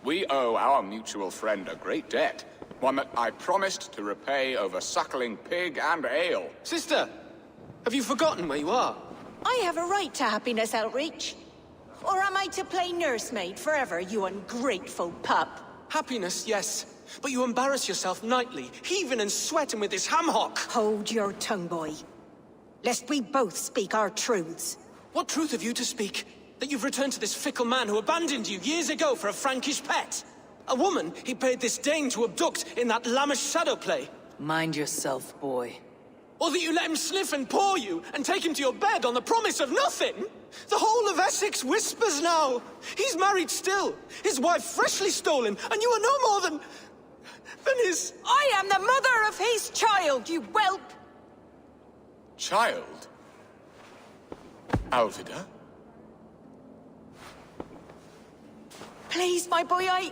We owe our mutual friend a great debt, one that I promised to repay over suckling pig and ale.
Sister, have you forgotten where you are?
I have a right to happiness, Outreach. Or am I to play nursemaid forever, you ungrateful pup?
Happiness, yes. But you embarrass yourself nightly, heaving and sweating with this ham hock.
Hold your tongue, boy. Lest we both speak our truths.
What truth have you to speak? That you've returned to this fickle man who abandoned you years ago for a Frankish pet? A woman he paid this Dane to abduct in that lammish shadow play?
Mind yourself, boy.
Or that you let him sniff and paw you, and take him to your bed on the promise of nothing? The whole of Essex whispers now. He's married still, his wife freshly stolen, and you are no more than his...
I am the mother of his child, you whelp!
Child? Alvida?
Please, my boy, I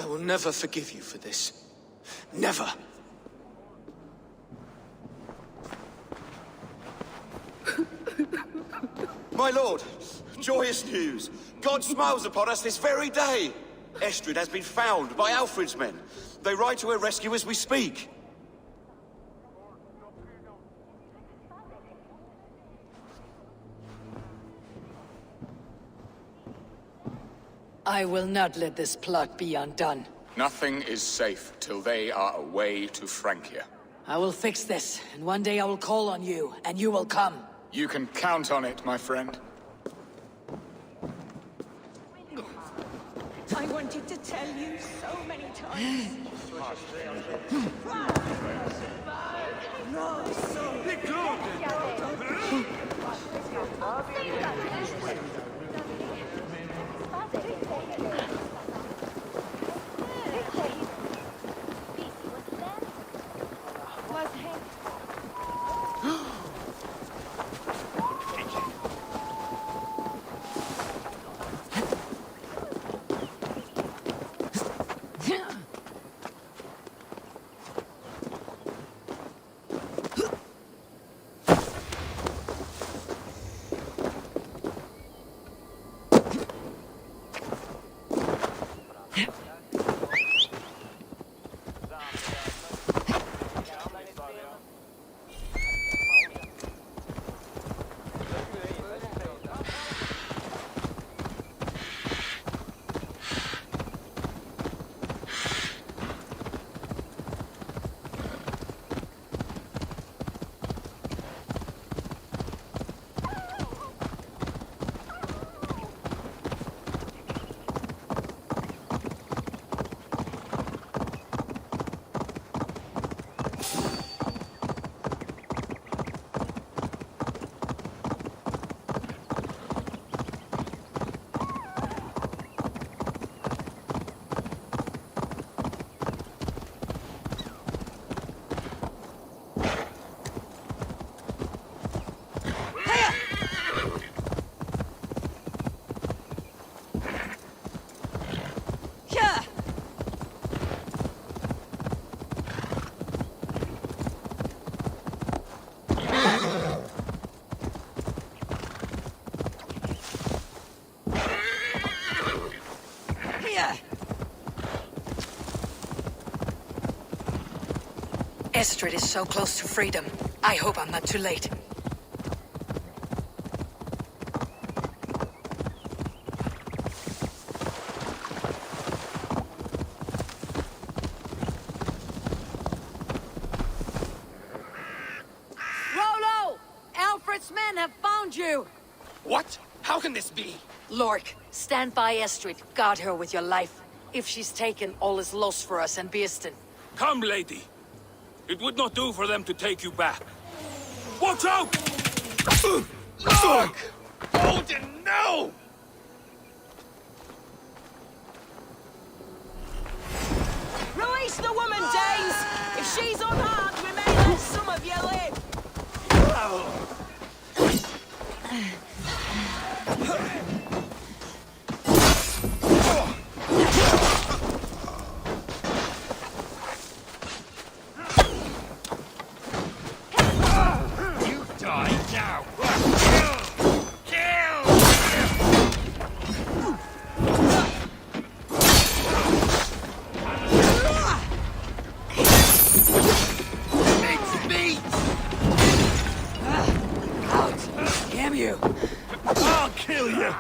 will never forgive you for this. Never.
My lord, joyous news. God smiles upon us this very day. Estrid has been found by Alfred's men. They ride to her rescue as we speak.
I will not let this plot be undone.
Nothing is safe till they are away to Francia.
I will fix this, and one day I will call on you, and you will come.
You can count on it, my friend.
I wanted to tell you so many times.
Estrid is so close to freedom. I hope I'm not too late.
Rollo! Alfred's men have found you!
What? How can this be?
Lork, stand by Estrid. Guard her with your life. If she's taken, all is lost for us and Beeston.
Come, lady. It would not do for them to take you back. Watch out!
Look! Odin, no!
Release the woman, Danes! If she's unharmed, we may let some of you live!
You die now! Kill! It's meat!
Out! Damn you!
I'll kill you!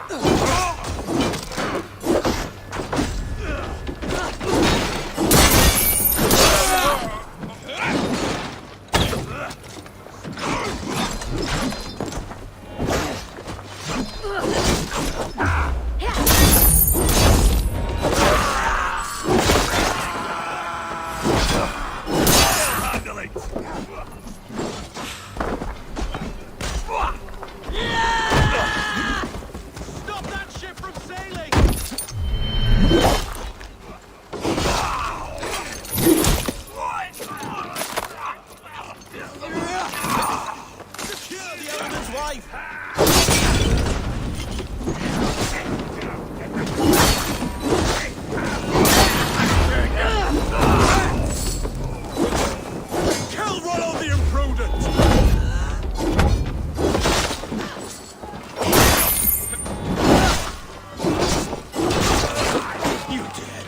Stop that ship from sailing! Secure the elephant's wife! Kill Rollo the imprudent! You dead!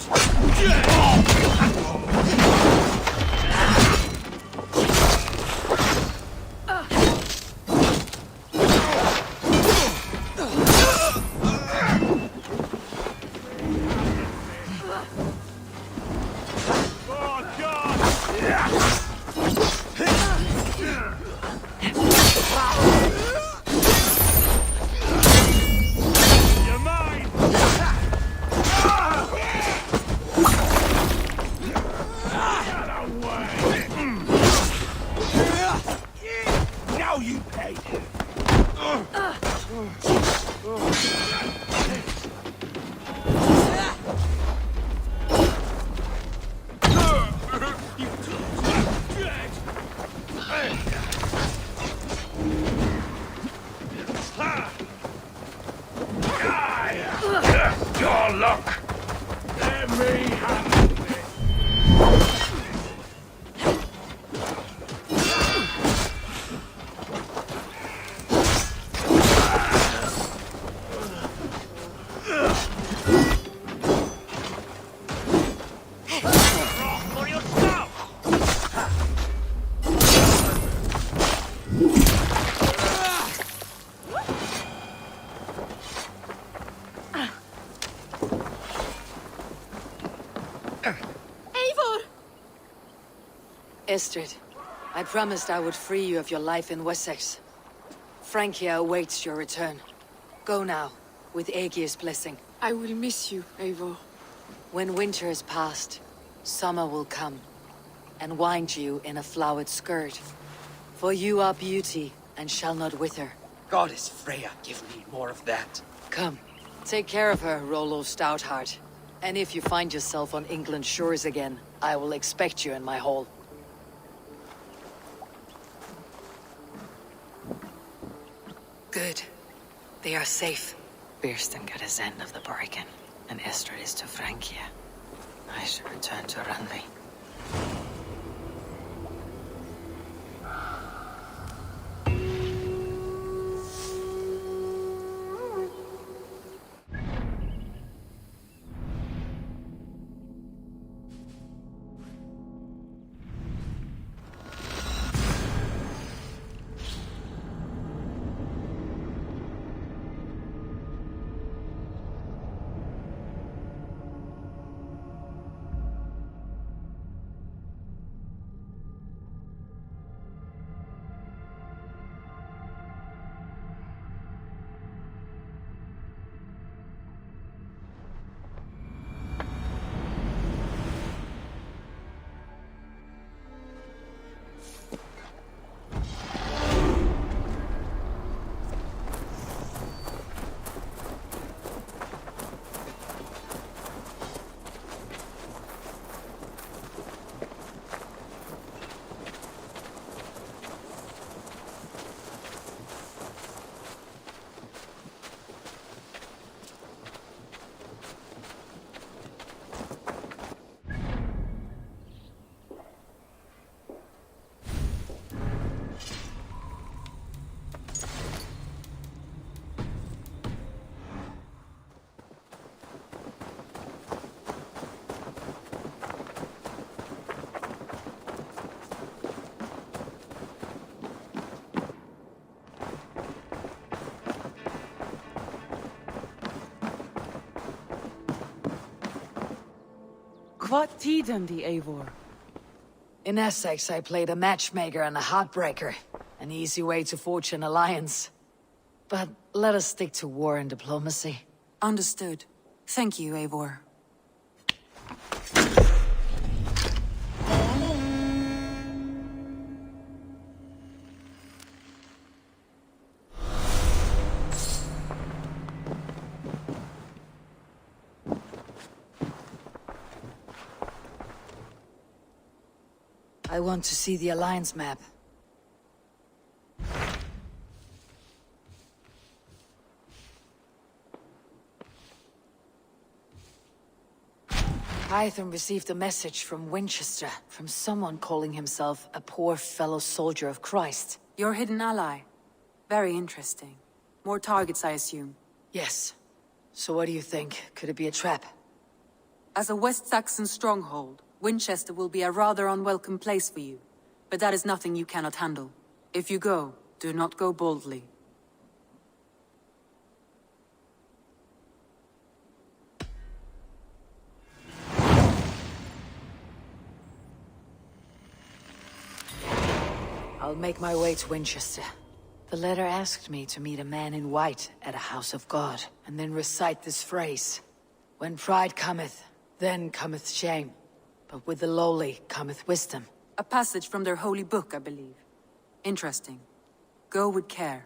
Oh, God! You're mine! Get away! Now you pay!
Your luck!
Let me handle this!
For yourself!
Eivor!
Estrid, I promised I would free you of your life in Wessex. Francia awaits your return. Go now, with Aegir's blessing.
I will miss you, Eivor.
When winter is past, summer will come, and wind you in a flowered skirt. For you are beauty, and shall not wither.
Goddess Freya, give me more of that.
Come, take care of her, Rollo Stoutheart. And if you find yourself on England's shores again, I will expect you in my hall. Good. They are safe. Beerston got his end of the bargain, and Estrid is to Francia. I should return to Rugby.
What tiden the Eivor?
In Essex, I played a matchmaker and a heartbreaker. An easy way to forge an alliance. But let us stick to war and diplomacy.
Understood. Thank you, Eivor.
I want to see the Alliance map. Hytham received a message from Winchester, from someone calling himself a poor fellow soldier of Christ.
Your hidden ally. Very interesting. More targets, I assume.
Yes. So what do you think? Could it be a trap?
As a West Saxon stronghold, Winchester will be a rather unwelcome place for you. But that is nothing you cannot handle. If you go, do not go boldly.
I'll make my way to Winchester. The letter asked me to meet a man in white at a house of God, and then recite this phrase. When pride cometh, then cometh shame. But with the lowly cometh wisdom.
A passage from their holy book, I believe. Interesting. Go with care.